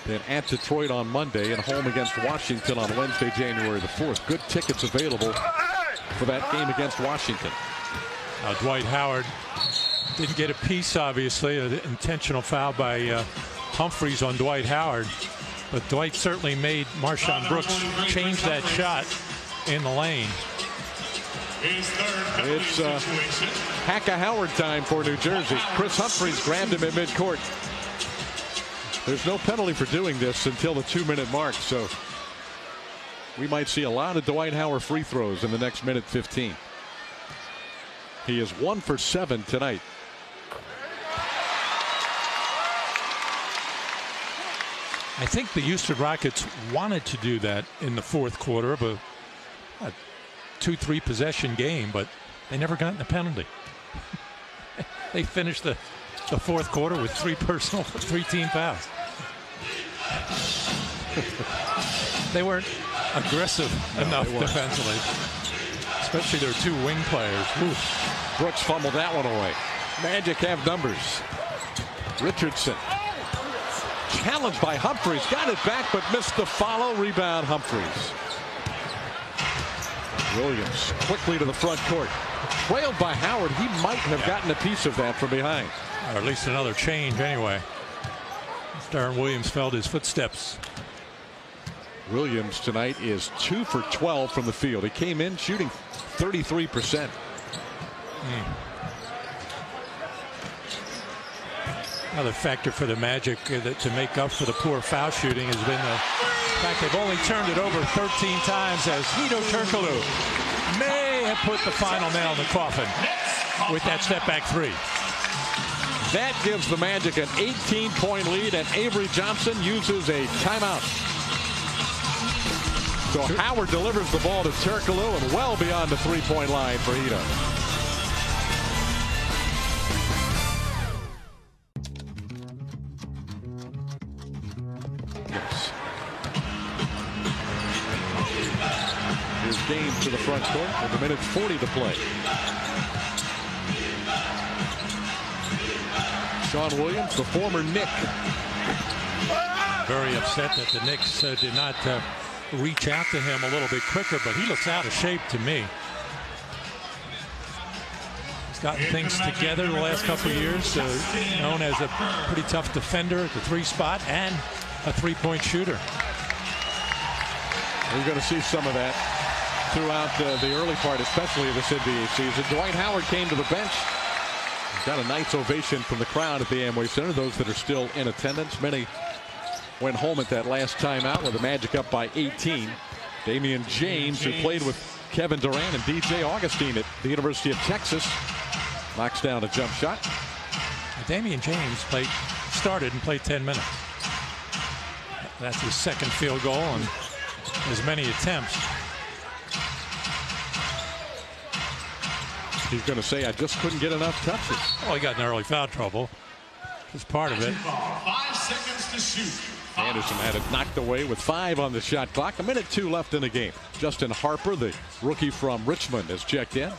Then at Detroit on Monday and home against Washington on Wednesday, January the 4th. Good tickets available for that game against Washington. Dwight Howard didn't get a piece, obviously. An intentional foul by Humphries on Dwight Howard. But Dwight certainly made Marshawn Brooks change that shot in the lane. It's hack-a-Howard time for New Jersey. Chris Humphries grabbed him at midcourt. There's no penalty for doing this until the 2-minute mark, so we might see a lot of Dwight Howard free throws in the next minute 15. He is 1 for 7 tonight. I think the Houston Rockets wanted to do that in the fourth quarter of a 2-3 possession game, but they never got in a penalty. They finished the fourth quarter with 3 team fouls. They weren't aggressive enough defensively, especially their 2 wing players. Oof. Brooks fumbled that one away. Magic have numbers. Richardson challenged by Humphries, got it back but missed the follow. Rebound Humphries. Williams quickly to the front court, trailed by Howard. He might have gotten a piece of that from behind, or at least another change anyway. Darren Williams felt his footsteps. Williams tonight is 2 for 12 from the field. He came in shooting 33%. Another factor for the Magic to make up for the poor foul shooting has been the fact they've only turned it over 13 times, as Hedo Turkoglu may have put the final nail in the coffin with that step back 3. That gives the Magic an 18-point lead, and Avery Johnson uses a timeout. So Howard delivers the ball to Turkoglu and well beyond the 3-point line for Hedo. Here's James to the front court with 1:40 to play. Sean Williams, the former Knick. Very upset that the Knicks did not reach out to him a little bit quicker, but he looks out of shape to me. He's gotten things together the last couple of years, known as a pretty tough defender at the 3 spot and a 3-point shooter. We're going to see some of that throughout the early part, especially of this NBA season. Dwight Howard came to the bench. Got a nice ovation from the crowd at the Amway Center. Those that are still in attendance. Many went home at that last timeout with the Magic up by 18. Damian James, who played with Kevin Durant and DJ Augustine at the University of Texas, knocks down a jump shot. Damian James started and played 10 minutes. That's his second field goal on as many attempts. He's going to say, I just couldn't get enough touches. Well, he got in early foul trouble. It's part of it. 5 seconds to shoot. Anderson had it knocked away with 5 on the shot clock. 1:02 left in the game. Justin Harper, the rookie from Richmond, has checked in.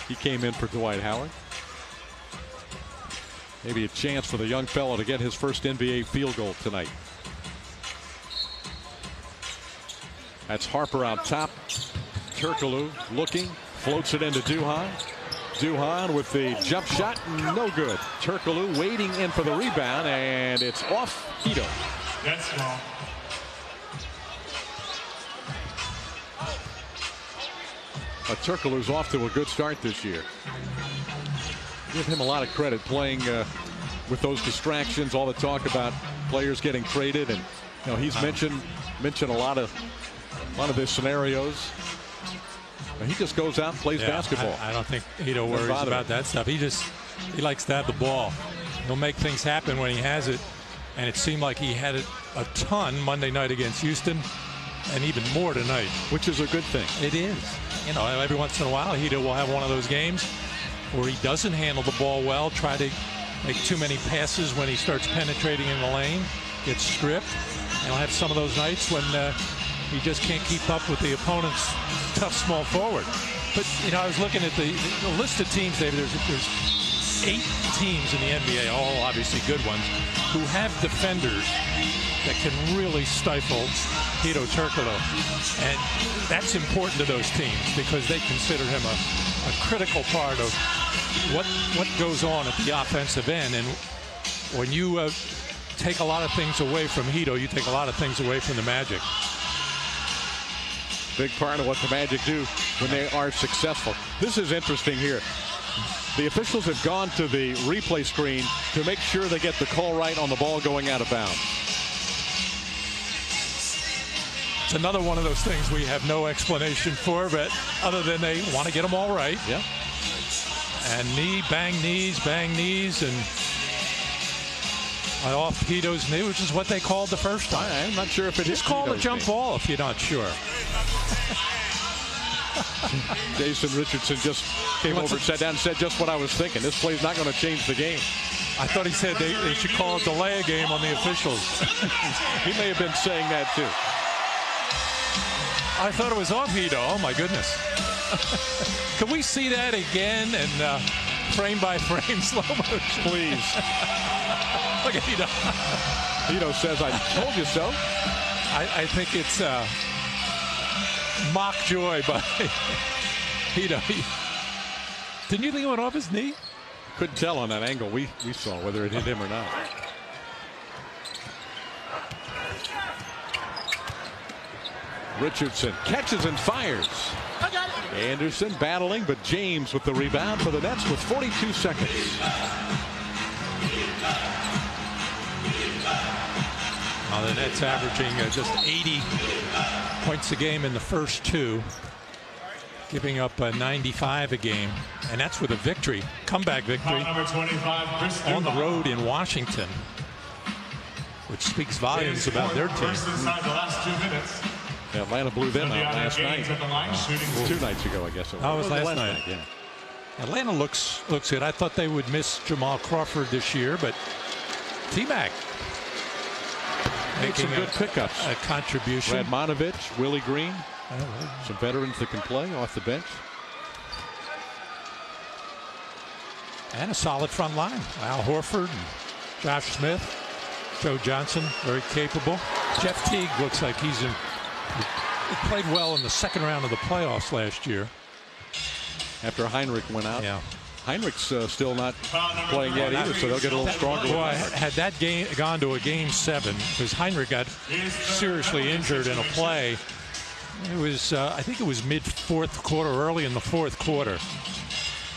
He came in for Dwight Howard. Maybe a chance for the young fellow to get his first NBA field goal tonight. That's Harper out top. Turkoglu looking, floats it into Duhon. Duhon with the jump shot, no good. Turkoglu waiting in for the rebound, and it's off Hedo. That's wrong. But Turkoglu's off to a good start this year. Give him a lot of credit playing with those distractions, all the talk about players getting traded, and he's mentioned a lot of the scenarios. He just goes out and plays basketball. I don't think Hedo worries about that stuff. He likes to have the ball. He'll make things happen when he has it. And it seemed like he had it a ton Monday night against Houston, and even more tonight. Which is a good thing. It is. Every once in a while, Hedo will have one of those games where he doesn't handle the ball well, try to make too many passes when he starts penetrating in the lane, gets stripped. And he'll have some of those nights when he just can't keep up with the opponent's tough small forward. But I was looking at the list of teams, David. There's 8 teams in the NBA, all obviously good ones, who have defenders that can really stifle Hedo Turkoglu. And that's important to those teams because they consider him a critical part of what goes on at the offensive end. And when you take a lot of things away from Hedo, you take a lot of things away from the Magic. Big part of what the Magic do when they are successful. This is interesting here. The officials have gone to the replay screen to make sure they get the call right on the ball going out of bounds. It's another one of those things we have no explanation for, but other than they want to get them all right. Yeah. And bang knees, and off Hedo's knee, which is what they called the first time. I'm not sure if it is. Just call a jump ball if you're not sure. Jason Richardson just came over, sat down, and said just what I was thinking. This play's not going to change the game. I thought he said they should call it delay a game on the officials. He may have been saying that too. I thought it was off Hedo. Oh my goodness. Can we see that again and frame by frame slow motion? Please. Look at Hedo. Hedo says, I told you so. I think it's mock joy by Hedo. Didn't you think it went off his knee? Couldn't tell on that angle we saw whether it hit him or not. Richardson catches and fires. Anderson battling, but James with the rebound for the Nets with 42 seconds. The Nets averaging just 80 points a game in the first 2, giving up 95 a game, and that's with a victory, comeback victory on the road in Washington, which speaks volumes about their team. Atlanta blew them out last night. 2 nights ago, I guess. It was last night. Yeah. Atlanta looks good. I thought they would miss Jamal Crawford this year, but T-Mac making some good pickups. A contribution. Radmanovich, Willie Green. Some veterans that can play off the bench. And a solid front line. Al Horford and Josh Smith. Joe Johnson, very capable. Jeff Teague looks like he played well in the second round of the playoffs last year. After Heinrich went out. Yeah. Heinrich's still not playing yet either, so they'll get a little stronger. Boy, had that game gone to a game 7, because Heinrich got seriously injured in a play. It was, I think it was mid-4th quarter, early in the 4th quarter.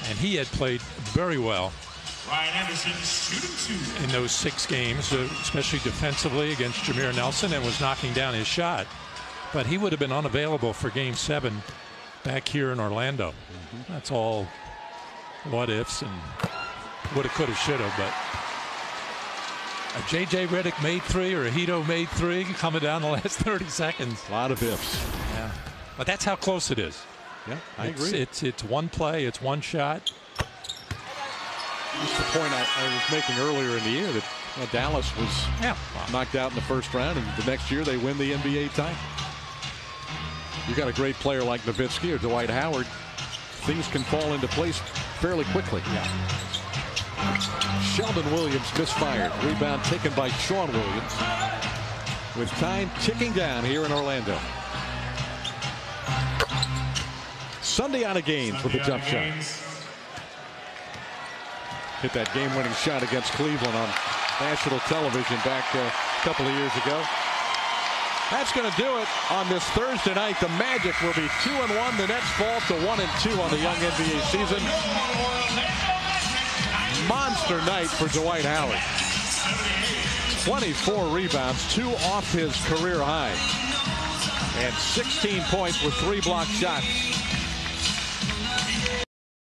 And he had played very well in those 6 games, especially defensively against Jameer Nelson, and was knocking down his shot. But he would have been unavailable for game 7 back here in Orlando. That's all what ifs and woulda, coulda, shoulda. But a J.J. Redick made 3 or a Hedo made 3 coming down the last 30 seconds. A lot of ifs. Yeah. But that's how close it is. Yeah, I agree. It's one play, it's one shot. That's the point I was making earlier in the year that Dallas was knocked out in the first round, and the next year they win the NBA title. You got a great player like Nowitzki or Dwight Howard, things can fall into place fairly quickly. Yeah. Sheldon Williams misfired. Rebound taken by Sean Williams. With time ticking down here in Orlando. Sundiata Gaines with the jump shot. Hit that game-winning shot against Cleveland on national television back a couple of years ago. That's going to do it on this Thursday night. The Magic will be 2-1. The Nets fall to 1-2 on the young NBA season. Monster night for Dwight Howard. 24 rebounds, 2 off his career high. And 16 points with 3 block shots.